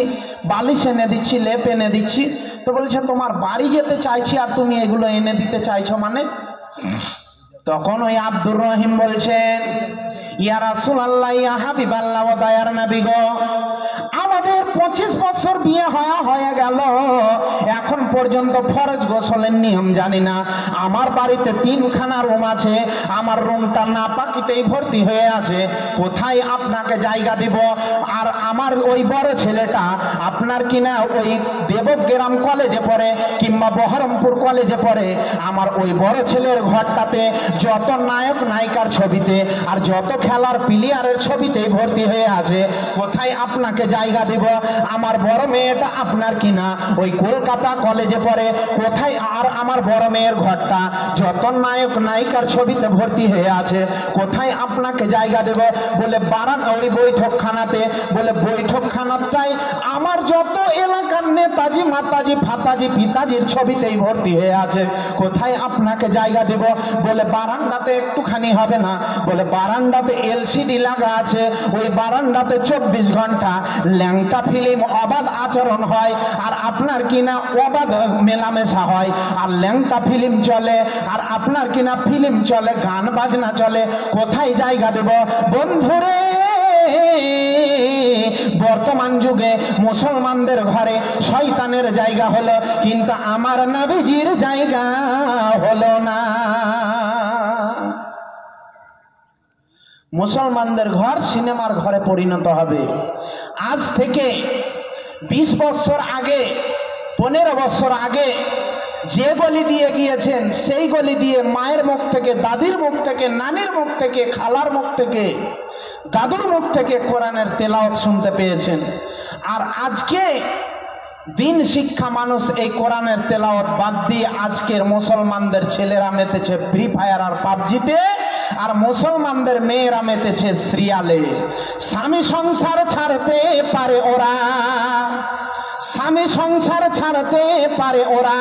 বালিশ এনে দিচ্ছি, লেপ এনে দিচ্ছি। তো বলছে তোমার বাড়ি যেতে চাইছি আর তুমি এগুলো এনে দিতে চাইছো মানে? তখন ওই আব্দুর রহিম বলছেন ইয়া রাসূলুল্লাহ, ইয়া হাবিবাল্লাহ, ও দয়ার নবী গো, আমাদের 25 বছর বিয়ে হয়ে গেল, এখন পর্যন্ত ফরজ গোসলের নিয়ম জানি না। আমার বাড়িতে 3খানা রুম আছে, আমার রুমটা নাপাকিতেই ভর্তি হয়ে আছে, কোথায় আপনাকে জায়গা দিব? আর আমার ওই বড় ছেলেটা আপনার কিনা ওই দেবগ্রাম কলেজে পড়ে কিংবা বহরমপুর কলেজে পড়ে, আমার ওই বড় ছেলের ঘরটাতে যত নায়ক নায়িকার ছবিতে আর যত খেলার প্লেয়ারের ছবিতে ভর্তি হয়ে আছে, কোথায় আপনাকে জায়গা দেব? আমার বড় মেয়েটা আপনার কিনা ওই কলকাতা কলেজে পড়ে, কোথায় আর আমার বড় মেয়ের ঘরটা যত নায়ক নায়িকার ছবিতে ভর্তি হয়ে আছে, কোথায় আপনাকে জায়গা দেব? বলে বারান্দা ওই বৈঠকখানাতে। বলে বৈঠকখানাটাই আমার যত এলাকার নেতাজি মাতাজি ফাতাজি পিতাজির ছবিতেই ভর্তি হয়ে আছে, কোথায় আপনাকে জায়গা দেব? বলে বারান্দাতে একটুখানি হবে না, বলে বারান্দাতে এলসিডি লাগা আছে, ওই বারান্দাতে 24 ঘন্টা ল্যাংটা ফিল্ম অবাধ আচরণ হয়, আর আপনার কিনা অবাধ মেলামেশা হয়, আর ল্যাংটা ফিল্ম চলে, আর আপনার কিনা ফিল্ম চলে, গান বাজনা চলে, কোথায় জায়গা দেব? বন্ধুরে, বর্তমান যুগে মুসলমানদের ঘরে শয়তানের জায়গা হলো, কিন্তু আমার নবীজির জায়গা হলো না। মুসলমানদের ঘর সিনেমার ঘরে পরিণত হবে। আজ থেকে 20 বছর আগে, 15 বছর আগে যে গলি দিয়ে গিয়েছেন, সেই গলি দিয়ে মায়ের মুখ থেকে, দাদির মুখ থেকে, নানির মুখ থেকে, খালার মুখ থেকে, দাদুর মুখ থেকে কোরআনের তেলাওয়াত শুনতে পেয়েছেন। আর আজকে দিন শিক্ষা মানুষ এই কোরআনের তেলাওয়াত বাদ দিয়ে আজকের মুসলমানদের ছেলেরা মেতেছে ফ্রি ফায়ার আর পাবজিতে, আর মুসলমানদের মেয়েরা মেতেছে সিরিয়ালে। স্বামী সংসার ছাড়তে পারে ওরা, স্বামী সংসার ছাড়তে পারে ওরা,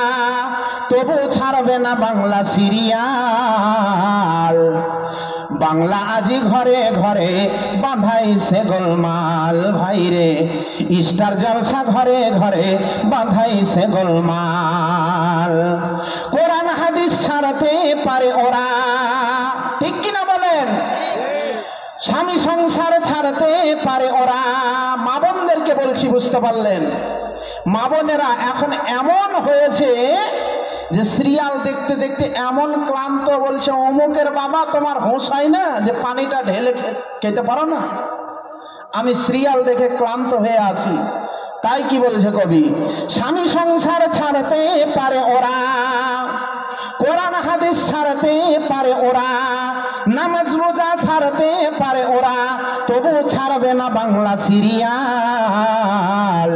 তবু ছাড়বে না বাংলা সিরিয়াল। বাংলা আজি ঘরে ঘরে বাঁধাইছে গোলমাল, ভাইরে স্টার জলসা ঘরে ঘরে বাঁধাইছে গোলমাল। কোরআন হাদিস ছাড়তে পারে ওরা, ঠিক কিনা বলেন? স্বামী সংসার ছাড়তে পারে ওরা। মা বোনদেরকে বলছি, বুঝতে পারলেন? মা বোনেরা এখন এমন হয়েছে যে সিরিয়াল দেখতে দেখতে এমন ক্লান্ত, বলছে অমুকের বাবা তোমার হোশ হয় না যে পানিটা ঢেলে খেতে পারো না? আমি সিরিয়াল দেখে ক্লান্ত হয়ে আছি। তাই কি বলছে কবি? স্বামী সংসার ছাড়তে পারে ওরা, কোরআন হাদিস ছাড়তে পারে ওরা, নামাজ রোজা ছাড়তে পারে ওরা, তবু ছাড়বে না বাংলা সিরিয়াল।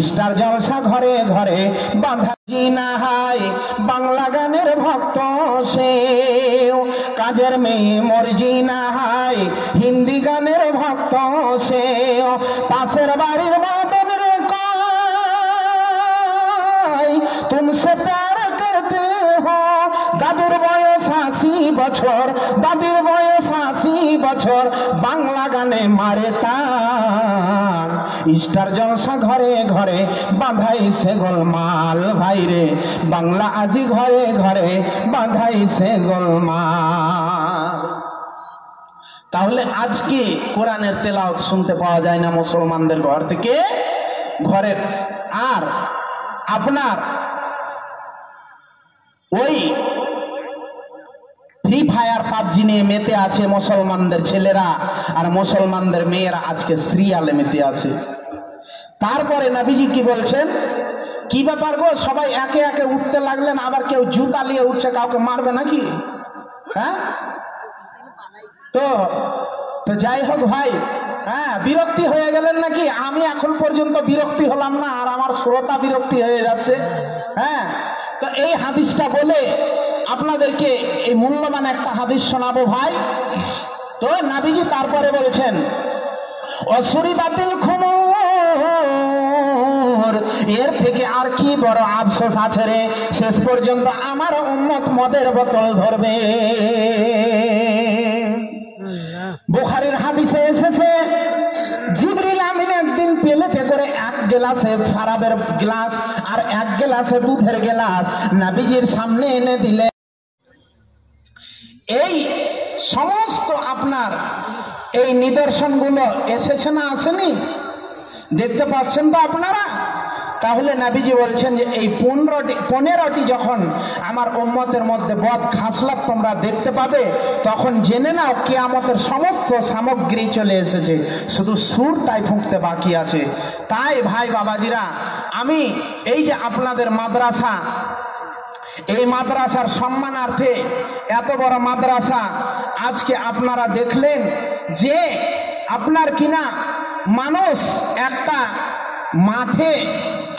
স্টার জলসা ঘরে ঘরে বাঁধা জিনা হাই, বাংলা গানের ভক্ত সেও, কাজের মেয়ে মর্জিনা হাই, হিন্দি গানের ভক্ত সেও, পাশের বাড়ির বাদন রে কয় তুমসে প্যার করতে হো। দাদুর বয়স ৮০ বছর, দাদির বয়স ৮০ বছর, বাংলা গানে মারে টান। স্টার জলসা ঘরে ঘরে বাঁধাইছে গোলমাল, ভাইরে বাংলা আজি ঘরে ঘরে বাঁধাইছে গোলমাল। তাহলে আজকে কোরআনের তেলাওয়াত শুনতে পাওয়া যায় না মুসলমানদের ঘর থেকে ঘরের। আর আপনার ওই ফ্রি ফায়ার পাবজি নিয়ে মেতে আছে মুসলমানদের ছেলেরা, আর মুসলমানদের মেয়েরা আজকে সিরিয়ালে মেতে আছে। তারপরে নবীজি কি বলছেন? কি ব্যাপার গো, সবাই একে একে উঠতে লাগলেন, আবার কেউ জুতা নিয়ে উঠছে, কাউকে মারবে নাকি? হ্যাঁ, তো যাই হোক ভাই, হ্যাঁ, বিরক্তি হয়ে গেলেন নাকি? আমি এখন পর্যন্ত বিরক্তি হলাম না, আর আমার শ্রোতা বিরক্তি হয়ে যাচ্ছে। হ্যাঁ, তো এই হাদিসটা বলে আপনাদেরকে এই মূল্যবান একটা হাদিস শোনাবো ভাই। তো নবীজি তারপরে বলেছেন, অসুরি বাতিল খুমুর, এর থেকে আর কি বড় আফসোস আছে রে, শেষ পর্যন্ত আমার উম্মত মদের বোতল ধরবে। বুখারীর হাদিসে এসেছে, জিবরিল আমিন একদিন প্লেটে করে এক গ্লাসে শরাবের গ্লাস আর এক গ্লাসে দুধের গ্লাস নবীজির সামনে এনে দিলে। এই সমস্ত আপনার এই নিদর্শনগুলো এসেছে না আসেনি? দেখতে পাচ্ছেন তো আপনারা? তাহলে নবীজি বলছেন যে এই 15টি যখন আমার উম্মতের মধ্যে বদ খাসলাত তোমরা দেখতে পাবে, তখন জেনে নাও কিয়ামতের সমস্ত সামগ্রী চলে এসেছে, শুধু সুরটাই ফুঁকতে বাকি আছে। তাই ভাই বাবাজিরা, আমি এই যে আপনাদের মাদ্রাসা, এই মাদ্রাসার সম্মানার্থে এত বড় মাদ্রাসা আজকে আপনারা দেখলেন যে আপনার কিনা মানুষ একটা মাঠে,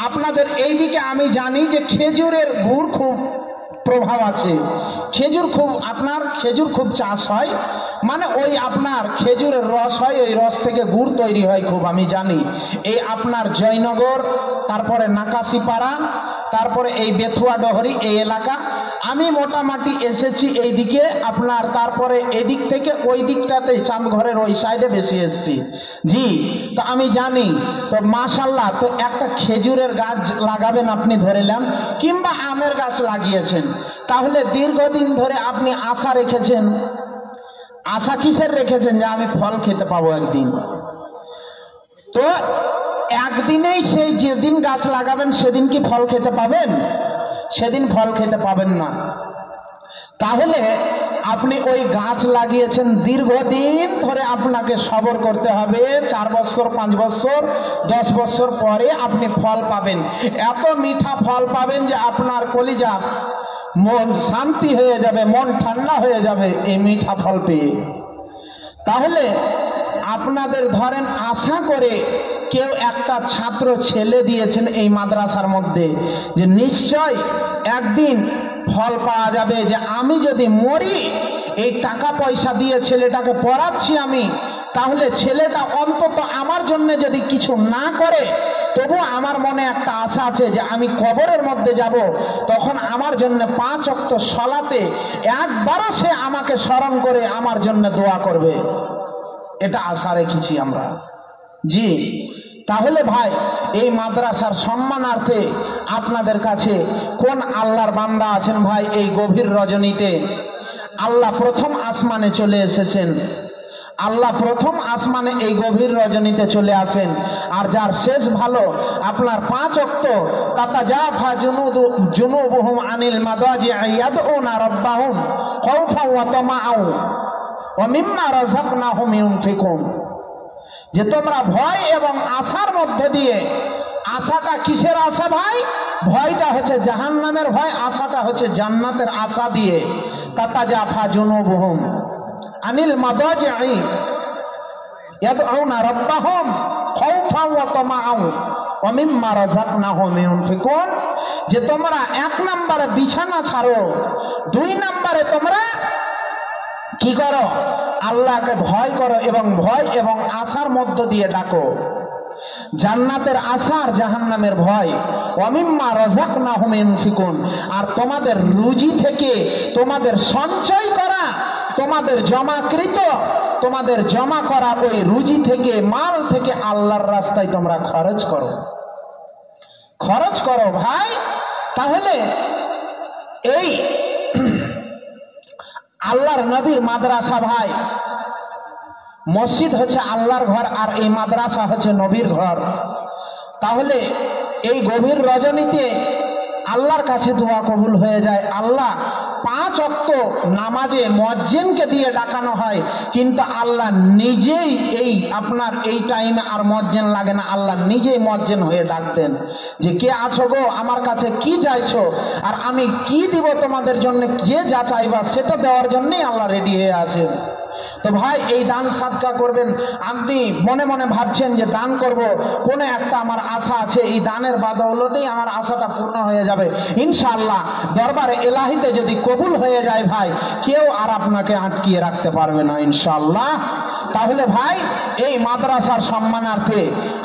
আপনাদের এইদিকে আমি জানি যে খেজুরের গুড় খুব প্রভাব আছে, খেজুর খুব চাষ হয়, মানে ওই আপনার খেজুরের রস হয়, ওই রস থেকে গুড় তৈরি হয় খুব, আমি জানি। এই আপনার জয়নগর, তারপরে নাকাশিপাড়া, তারপরে এই বেথুয়া ডহরি, এই এলাকা আমি মোটামুটি এসেছি এইদিকে আপনার, তারপরে এদিক থেকে ওই দিকটাতে চাঁদঘরের ওই সাইডে বেশি এসেছি জি। তো আমি জানি, তো মাশাল্লাহ, তো একটা খেজুরের গাছ লাগাবেন আপনি ধরেলাম, কিংবা আমের গাছ লাগিয়েছেন, তাহলে দীর্ঘদিন ধরে আপনি আশা রেখেছেন। আশা কিসের রেখেছেন? যে আমি ফল খেতে পাবো একদিন। তো একদিনেই সেই যেদিন গাছ লাগাবেন সেদিন কি ফল খেতে পাবেন? সেদিন ফল খেতে পাবেন না। তাহলে আপনি ওই গাছ লাগিয়েছেন, দীর্ঘদিন ধরে আপনাকে সবর করতে হবে, 4 বছর 5 বছর 10 বছর পরে আপনি ফল পাবেন। এত মিঠা ফল পাবেন যে আপনার কলিজা মন শান্তি হয়ে যাবে, মন ঠান্ডা হয়ে যাবে এই মিঠা ফল পেয়ে। তাহলে আপনাদের ধরেন আশা করে কেউ একটা ছাত্র ছেলে দিয়েছেন এই মাদ্রাসার মধ্যে, যে নিশ্চয় একদিন ফল পাওয়া যাবে, যে আমি যদি মরি এই টাকা পয়সা দিয়ে ছেলেটাকে পড়াচ্ছি আমি, তাহলে ছেলেটা অন্তত আমার জন্য যদি কিছু না করে তবু আমার মনে একটা আশা আছে যে আমি কবরের মধ্যে যাব, তখন আমার জন্য 5 ওয়াক্ত সালাতে একবারও সে আমাকে স্মরণ করে আমার জন্য দোয়া করবে, এটা আশা রেখেছি আমরা। জি, তাহলে ভাই এই মাদ্রাসার সম্মানার্থে আপনাদের কাছে কোন আল্লাহর বান্দা আছেন ভাই এই গভীর রজনীতে? আল্লাহ প্রথম আসমানে চলে এসেছেন, আল্লাহ প্রথম আসমানে এই গভীর রজনীতে চলে আসেন। আর যার শেষ ভালো আপনার 5 ওয়াক্ত তাতাজাফা জুনুবুহুম আনিল মাদাজি'i ইয়াদউনা রাব্বাহুম খাউফান ওয়া তামাআন ওয়া মিম্মা রাযাকনাহুম ইউনফিকুন, যে তোমরা ভয় এবং আশার মধ্য দিয়ে, আশাটা কিসের আশা ভাই? ভয়টা হচ্ছে জাহান্নামের ভয়, আশাটা হচ্ছে জান্নাতের আশা দিয়ে। তাতাজাফা জুনুবুহুম আনিল মাদাজি'i ইয়াদউনা রাব্বাহুম খাউফান ওয়া তামাআন ওয়া মিম্মা রাযাকনাহুম ইউনফিকুন, যে তোমরা 1 নম্বরে বিছানা ছাড়ো, 2 নম্বরে তোমরা কি করো? আল্লাহকে ভয় করো এবং ভয় এবং আশার মধ্য দিয়ে ডাকো। জান্নাতের আশা আর জাহান্নামের ভয়। ওয়া মিম্মা রাযাকনাহুম ইউনফিকুন, আর তোমাদের রুজি থেকে, তোমাদের সঞ্চয় করা, তোমাদের জমাকৃত, তোমাদের জমা করা ওই রুজি থেকে, মাল থেকে আল্লাহর রাস্তায় তোমরা খরচ করো, খরচ করো ভাই। তাহলে এই আল্লাহর নবীর মাদ্রাসা ভাই, মসজিদ হচ্ছে আল্লাহর ঘর আর এই মাদ্রাসা হচ্ছে নবীর ঘর। তাহলে এই গভীর রজনীতে আল্লাহর কাছে দোয়া কবুল হয়ে যায়। আল্লাহ 5 ওয়াক্ত নামাজে মুয়াজ্জিনকে দিয়ে ডাকানো হয়, কিন্তু আল্লাহ নিজেই এই আপনার এই টাইমে আর মুয়াজ্জিন লাগে না, আল্লাহ নিজেই মুয়াজ্জিন হয়ে ডাকতেন যে কে আছো গো, আমার কাছে কি চাইছো আর আমি কি দিব তোমাদের জন্য, যে যা চাইবা সেটা দেওয়ার জন্যই আল্লাহ রেডি হয়ে আছে। তো ভাই এই দান সাদকা করবেন। আপনি মনে মনে ভাবছেন যে দান করব, কোন একটা আমার আশা আছে, এই দানের বদৌলতেই আমার আশাটা পূর্ণ হয়ে যাবে ইনশাআল্লাহ। দরবারে এলাহিতে যদি কবুল হয়ে যায় ভাই, কেউ আর আপনাকে আটকিয়ে রাখতে পারবে না ইনশাআল্লাহ। তাহলে ভাই এই মাদ্রাসার সম্মানার্থে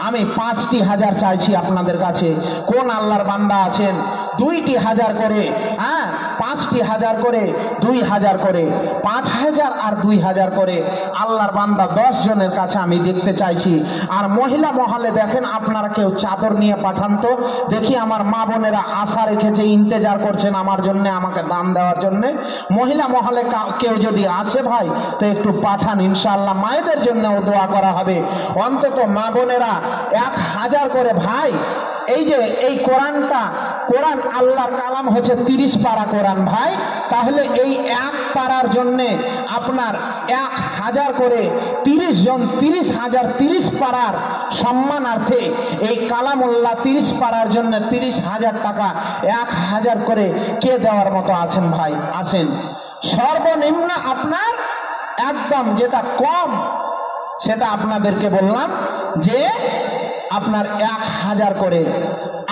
আমি 5টি হাজার চাইছি আপনাদের কাছে। কোন আল্লাহর বান্দা আছেন 2টি হাজার করে, হ্যাঁ 5টি হাজার করে, 2000 করে, 5000 আর 2000 করে আল্লাহর বান্দা 10 জনের কাছে আমি দেখতে চাইছি। আর মহিলা মহলে দেখেন আপনারা কেউ চাদর নিয়ে পাঠান তো দেখি, আমার মা বোনেরা আশা রেখেছে, ইন্তেজার করছেন আমার জন্য, আমাকে দান দেওয়ার জন্য। মহিলা মহলে কেউ যদি আছে ভাই তো একটু পাঠান, ইনশাআল্লাহ মায়েদের জন্যও দোয়া করা হবে। অন্তত মা বোনেরা 1000 করে ভাই। এই যে এই কোরআনটা, কোরআন আল্লাহর কালাম হচ্ছে 30 পারা কোরআন ভাই। তাহলে এই 1 পারার জন্য আপনার 1000 করে 30 জন, 30,000, 30 পারার সম্মানার্থে এই কালামুল্লাহ 30 পারার জন্য 30,000 টাকা, 1000 করে কে দেওয়ার মতো আছেন ভাই? আছেন। সর্বনিম্ন আপনার একদম যেটা কম সেটা আপনাদেরকে বললাম যে আপনার 1000 করে।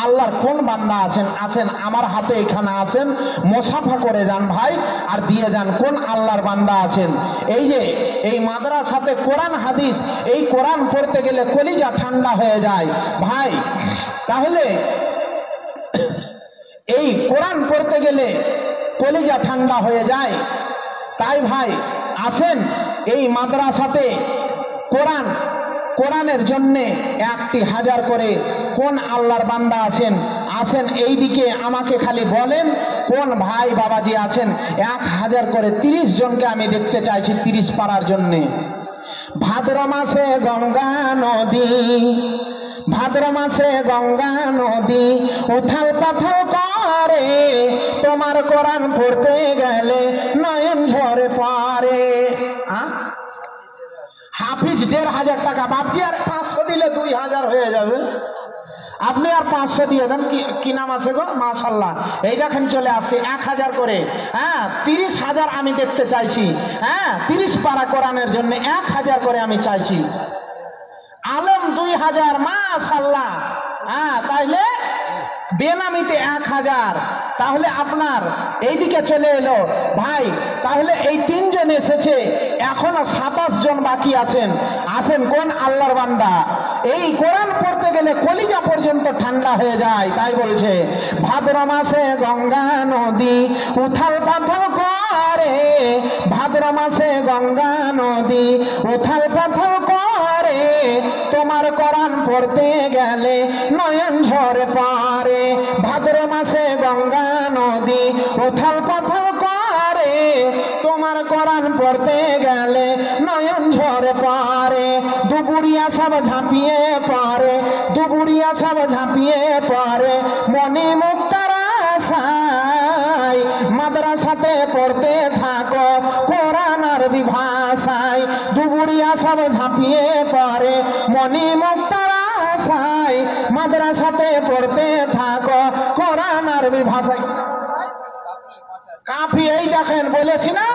আল্লাহর কোন বান্দা আছেন? আছেন আমার হাতে এখানে আছেন, মোসাফা করে যান ভাই আর দিয়ে যান। কোন আল্লাহর বান্দা আছেন? এই যে এই মাদ্রাসাতে কোরআন হাদিস, এই কোরআন পড়তে গেলে কলিজা ঠান্ডা হয়ে যায় ভাই। তাহলে এই কোরআন পড়তে গেলে কলিজা ঠান্ডা হয়ে যায়। তাই ভাই আসেন এই মাদ্রাসাতে কোরআনের জন্য 1টি হাজার করে। কোন আল্লাহর বান্দা আছেন? আসেন এই দিকে, আমাকে খালি বলেন কোন ভাই বাবাজি আছেন। 1000 করে 30 জনকে আমি দেখতে চাইছি 30 পারার জন্য। ভাদ্র মাসে গঙ্গা নদী, ভাদ্র মাসে গঙ্গা নদী উথাল পাথাল করে, তোমার কোরআন পড়তে গেলে নয়ন ঝরে পড়ে। হাফিজ 1500 টাকা বাপজি, আর 500 দিলে 2000 হয়ে যাবে। আপনি আর 500 দিয়ে দেন। কি নাম আছে গো? মাশাআল্লাহ। এই দেখেন চলে আসছে 1000 করে। হ্যাঁ 30,000 আমি দেখতে চাইছি। হ্যাঁ 30 পারা কোরআনের জন্য 1000 করে আমি চাইছি। আলম 2000, মাশাআল্লাহ। তাহলে বেনামিতে 1000, তাহলে আপনার এইদিকে চলে এলো ভাই। তাহলে এই 3 জন এসেছে, এখনো 27 জন বাকি আছেন। আসেন কোন আল্লাহর বান্দা এই কোরআন পড়তে গেলে কলিজা পর্যন্ত ঠান্ডা হয়ে যায়। তাই বলছে ভাদ্র মাসে গঙ্গা নদী উথাল পাথর করে, ভাদ্র মাসে গঙ্গা নদী উথাল পাথর করে, তোমার কোরআন পড়তে গেলে নয়ন ঝরে পারে। ভাদ্র মাসে গঙ্গা নদী উথাল পাথর করে, তোমার কোরআন পড়তে গেলে নয়ন ঝরে পারে। দুপুরিয়া সব ঝাঁপিয়ে পারে, দুপুরিয়া সব ঝাঁপিয়ে পারে, মনি মুক্তার আশায় মাদ্রাসাতে পড়তে থাকো কোরআন আরবি ভাষায়। দুপুরিয়া সব ঝাঁপিয়ে পারে, মনি মুক্তার আশায় মাদ্রাসাতে পড়তে থাকো কোরআন আরবি ভাষায়। কাফি এই দেখেন বলেছি না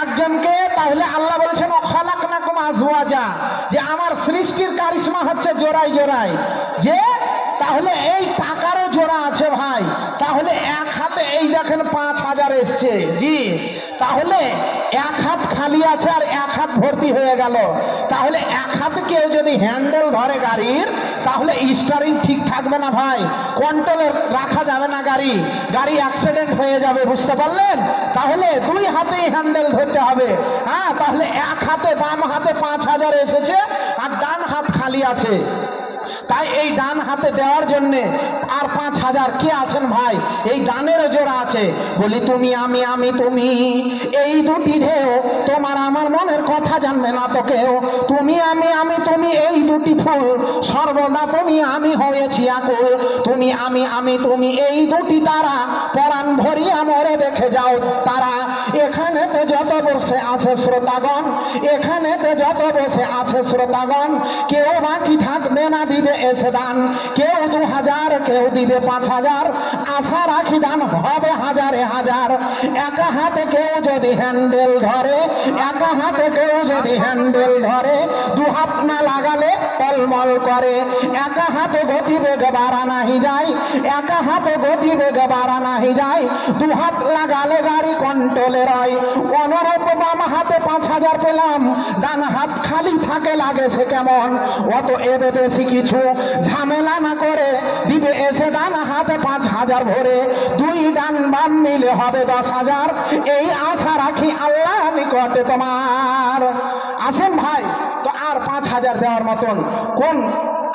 একজনকে, তাহলে আল্লাহ বলছেন খালাকনাকুম আজওয়াজা, যে আমার সৃষ্টির কারিশমা হচ্ছে জোড়ায় জোড়ায়। যে তাহলে এই টাকারও জোড়া আছে ভাই, তাহলে এক হাতে এই দেখেন 5000 এসছে জি, তাহলে এক হাত খালি আছে আর এক হাত ভর্তি হয়ে গেল। তাহলে এক হাতে কেউ যদি হ্যান্ডেল ধরে গাড়ির, তাহলে স্টারিং ঠিক থাকবে না ভাই, কন্ট্রোলে রাখা যাবে না গাড়ি, গাড়ি অ্যাক্সিডেন্ট হয়ে যাবে, বুঝতে পারলেন? তাহলে 2 হাতেই হ্যান্ডেল ধরতে হবে। তাহলে এক হাতে বাম হাতে 5000 এসেছে আর ডান হাত খালি আছে, তাই এই ডান হাতে দেওয়ার জন্য আর 5000 কে আছেন ভাই? এই ডানের জোড়া আছে। বলি তুমি আমি, আমি তুমি, এই দুটি ঢেউ, তোমার আমার মনের কথা জানবে না তো কেউ। তুমি আমি, আমি তুমি, এই দুটি ফুল, সর্বদা তুমি আমি হয়েছি আকুল। তুমি আমি, আমি তুমি, এই দুটি তারা, পরাণ ভরিয়া মরে দেখে যাও তারা। এখানেতে যত বসে আছে শ্রোতাগণ, এখানেতে যত বসে আছে শ্রোতাগণ, কেউ বাকি থাকবে না দিবে এসে দান। কেউ 2000, কেউ দিবে 5000, আশা রাখি দান হবে হাজারে হাজার। একা হাতে কেউ যদি হ্যান্ডেল ধরে, একা হাতে কেউ যদি হ্যান্ডেল ধরে, 2 হাত না লাগালে টলমল করে। একা হাতে গতিবেগ বাড়া নাহি যায়, একা হাতে গতিবেগ বাড়া নাহি যায়, 2 হাত লাগালে গাড়ি কন্ট্রোলে রয়। অনুরূপ বাম হাতে 5000 পেলাম, ডান হাত খালি থাকে লাগে সে কেমন। অত এবে বেশি কিছু ঝামেলা না করে দিবে এসে ডান হাতে 5000 ভরে। 2 ডান বাম মিলে হবে 10,000, এই আশা রাখি আল্লাহ নিকটে তোমার। আসেন ভাই, তো আর 5000 দেওয়ার মতন কোন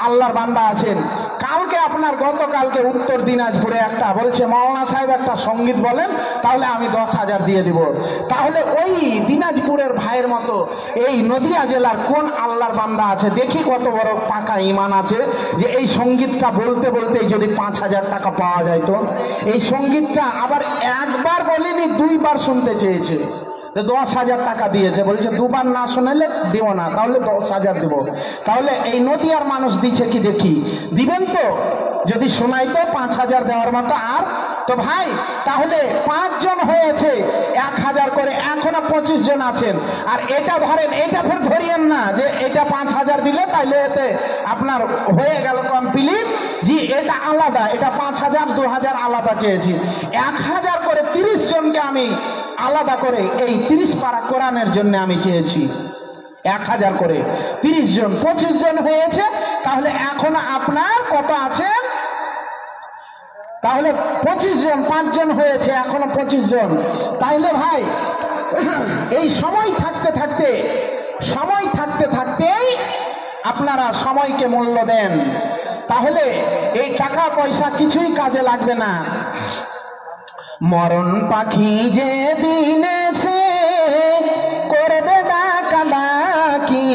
আল্লাহর বান্দা আছেন? কালকে আপনার গতকালকে উত্তর দিনাজপুরে একটা বলছে মাওলানা সাহেব একটা সঙ্গীত বলেন, তাহলে আমি 10,000 দিয়ে দিব। তাহলে ওই দিনাজপুরের ভাইয়ের মতো এই নদিয়া জেলার কোন আল্লাহর বান্দা আছে? দেখি কত বড় পাকা ঈমান আছে যে এই সঙ্গীতটা বলতে বলতেই যদি 5000 টাকা পাওয়া যায়। তো এই সঙ্গীতটা আবার একবার বলিনি, 2 বার শুনতে চেয়েছে, 10,000 টাকা দিয়েছে, বলছে 2 বার না শোনালে দিব না, তাহলে 10,000 দিব। তাহলে এই নদিয়ার মানুষ দিচ্ছে কি দেখি, দিবেন তো? যদি শোনাই তো 5000 দেওয়ার মতো। আর তো ভাই তাহলে 5 জন হয়েছে 1000 করে, এখনো 25 জন আছেন। আর এটা ধরেন, এটা ফের ধরিয়েন না যে এটা 5000 দিলে তাইলে এতে আপনার হয়ে গেল কমপ্লিট। জি, এটা আলাদা, এটা 5000 2000 আলাদা চেয়েছি। 1000 করে 30 জনকে আমি আলাদা করে এই 30 পারা কোরআনের জন্য আমি চেয়েছি। 1000 করে 30 জন, 25 জন হয়েছে। তাহলে এখন আপনার কত আছেন? তাহলে 25 জন, 5 জন হয়েছে, এখনো 25 জন। তাইলে ভাই এই সময় থাকতে থাকতেই আপনারা সময়কে মূল্য দেন, তাহলে এই টাকা পয়সা কিছুই কাজে লাগবে না। মরণ পাখি যে দিনেছে করবে ডাকাডাকি,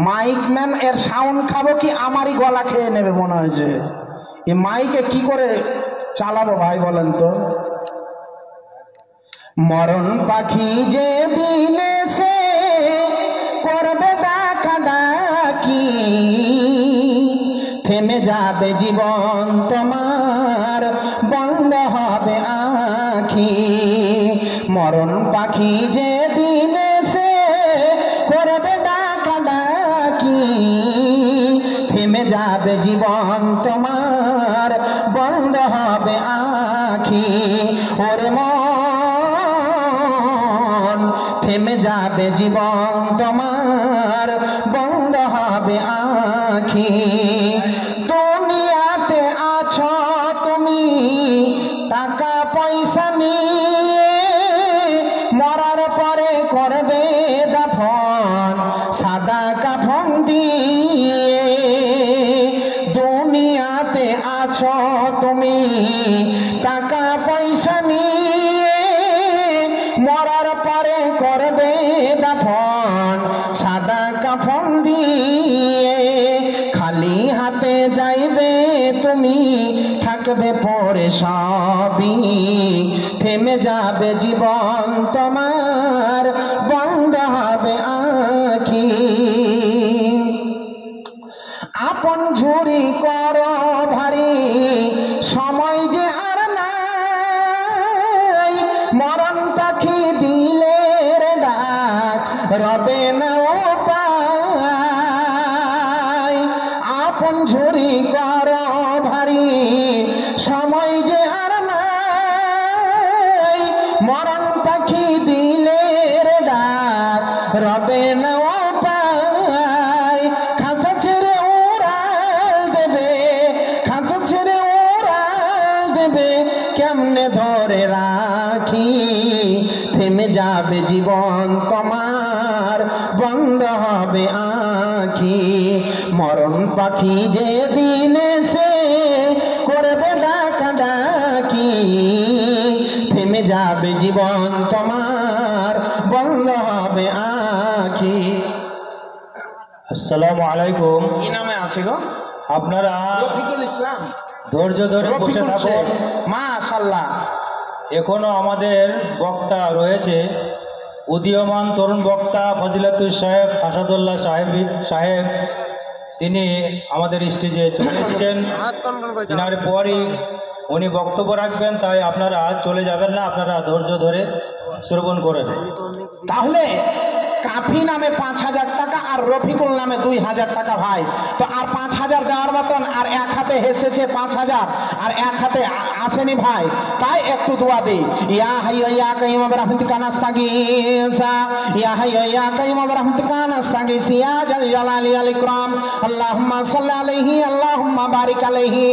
মাইকম্যান এর সাউন্ড খাবো কি আমারই গলা খেয়ে নেবে মনে হয়েছে। এই মাইকে কি করে চালাবো ভাই বলেন তো? মরণ পাখি যে দিনেছে করবে ডাকাডাকি, থেমে যাবে জীবন তোমার, বন্ধ হবে আঁখি। মরণ পাখি যে দিনেছে করবে ডাকাডাকি, থেমে থেমে যাবে জীবন তোমার, বন্ধ হবে আখি। ওরে মন, থেমে যাবে জীবন তোমার, বন্ধ হবে আখি। দুনিয়াতে আছো তুমি টাকা পয়সা নিয়ে, মরার পরে করবে দাফন সাদা কাফন দিয়ে। দুনিয়াতে আছো তুমি টাকা পয়সা নিয়ে, মরার পরে করবে দাফন সাদা কাফন দিয়ে। খালি হাতে যাইবে তুমি, থাকবে পরে সবই, থেমে যাবে জীবন তোমার, বন্ধ হবে আখি। আপন ঝুরি করো ভারী, সময় যে আর নাই, মরণ পাখি দিলে ডাক রবে না উপায়। আপন ঝুরি করো ভারী, সময় যে আর নাই, মরণ পাখি দিলে ডাক রবে না উপায়। খাঁচা ছেড়ে উড়াল দেবে, খাঁচা ছেড়ে উড়াল দেবে, কেমনে ধরে রাখি। থেমে যাবে জীবন তোমার, বন্ধ হবে আখি। মরণ পাখি যে দিন এসে করবে ডাকা ডাকি, থেমে যাবে জীবন তোমার, বন্ধ হবে আখি। আসসালামু আলাইকুম। কি নামে আছে গো? আপনারা রফিকুল ইসলাম। ধৈর্য ধরে বসে থাকুন। মাশাআল্লাহ। এখনো আমাদের বক্তা রয়েছে, উদীয়মান তরুণ বক্তা ফজিলাতুল শেখ আসাদুল্লাহ সাহেব। তিনি আমাদের স্টেজে চলে এসেছেন। তিনার পরই উনি বক্তব্য রাখবেন, তাই আপনারা চলে যাবেন না, আপনারা ধৈর্য ধরে শ্রবণ করেন। তাহলে কাফি নামে 5,000 টাকা আর রফিকুল নামে 2,000 টাকা ভাই। তো আর 5,000 দেওয়ার মতন আর এক হাতে হেসেছে 5,000 আর এক হাতে আসেনি ভাই, তাই একটু দোয়া দিই। ইয়া হাইয়্যু ইয়া কাইয়্যুম বিরহমাতিকা নাস্তাগীসা, ইয়া হাইয়্যু ইয়া কাইয়্যুম বিরহমাতিকা নাস্তাগীস, ইয়া জাল জালালি ওয়াল ইকরাম, আল্লাহুম্মা সাল্লি আলাইহি আল্লাহুম্মা বারিক আলাইহি।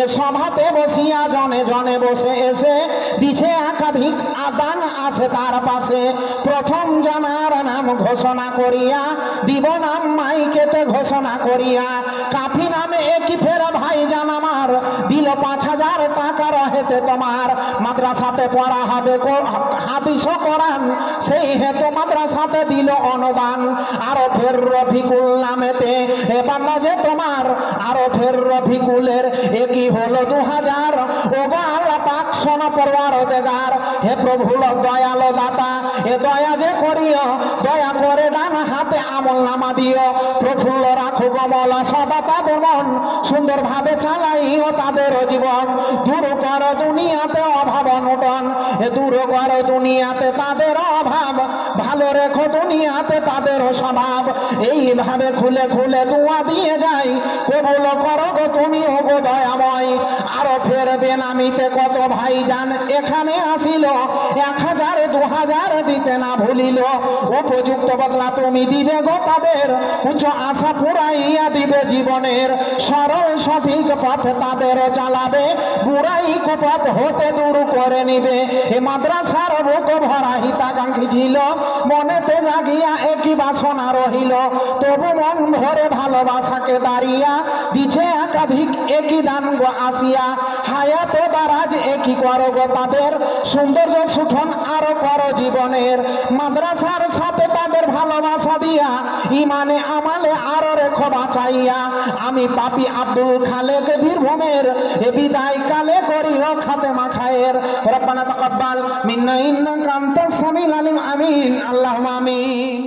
এ সভাতে বসিয়া জনে জনে বসে এসে দিছে একাধিক আদান আছে তার পাশে। প্রথম জানার নাম ঘোষণা করিয়া দিব, নাম মাইকেতে ঘোষণা করিয়া। কাফি নামে একই ফেরা ভাই জান আমার, দিল 5,000 টাকা রহেতে তোমার। মাদ্রাসাতে পড়া হবে হাদিস ও কোরআন, সেই হেতু মাদ্রাসাতে দিল অনুদান। আরো ফের রফিকুল নামেতে এবার না যে তোমার, আরো ফের রফিকুলের একই হলো 2,000। ও গো আল্লাহ পাক শোনো পরওয়ারদিগার, হে প্রভু দয়ালো দাতা, এ দয়া যে করিও, দয়া করে ডান হাতে আমল নামা দিও। প্রফুল্ল রাখো গমল সদা তাদের মন, সুন্দর ভাবে চালাইও তাদের জীবন। দূর করো দুনিয়াতে অভাব অনটন, এ দূর করো দুনিয়াতে তাদের অভাব, ভালো রেখো দুনিয়াতে তাদের স্বভাব। এইভাবে খুলে খুলে দোয়া দিয়ে যাই, কবুল করো গো তুমি ও গো দয়াময়। আরো ফের বেনামিতে কত ভাইজান এখানে আসিল, 1,000 2,000 দিতে না ভুলিল। উপযুক্ত বদলা তুমি দিবে গো তাদের, উচ্চ আশা পুরাইয়া দিবে জীবনের। সরল সঠিক পথে তাদের চালাবে, বুড়াই কুপথ হতে দূর করে নিবে। এ মাদ্রাসার বুক ভরা হিতাকাঙ্ক্ষী ছিল, মনেতে জাগিয়া একই বাসনা রহিল। তবু মন ভরে ভালোবাসাকে দাঁড়িয়া দিছে একাধিক একই দান গো আসিয়া। হায়াত দারাজ একই করো গো তাদের, সৌন্দর্য সুঠন আরো করো জীবনের। মাদ্রাসার সাথে তাদের ভালোবাসা দিয়া, ইমানে আমালে আরো রেখো বাঁচাইয়া। আমি পাপি আব্দুল খালেক বীরভূমের, এ বিদায় কালে করিও খাতেমা খায়ের। রব্বানা তাকাব্বাল মিন্না ইন্নাকা আনতাস সামিউল আলিম। আমিন, আল্লাহুম্মা আমিন।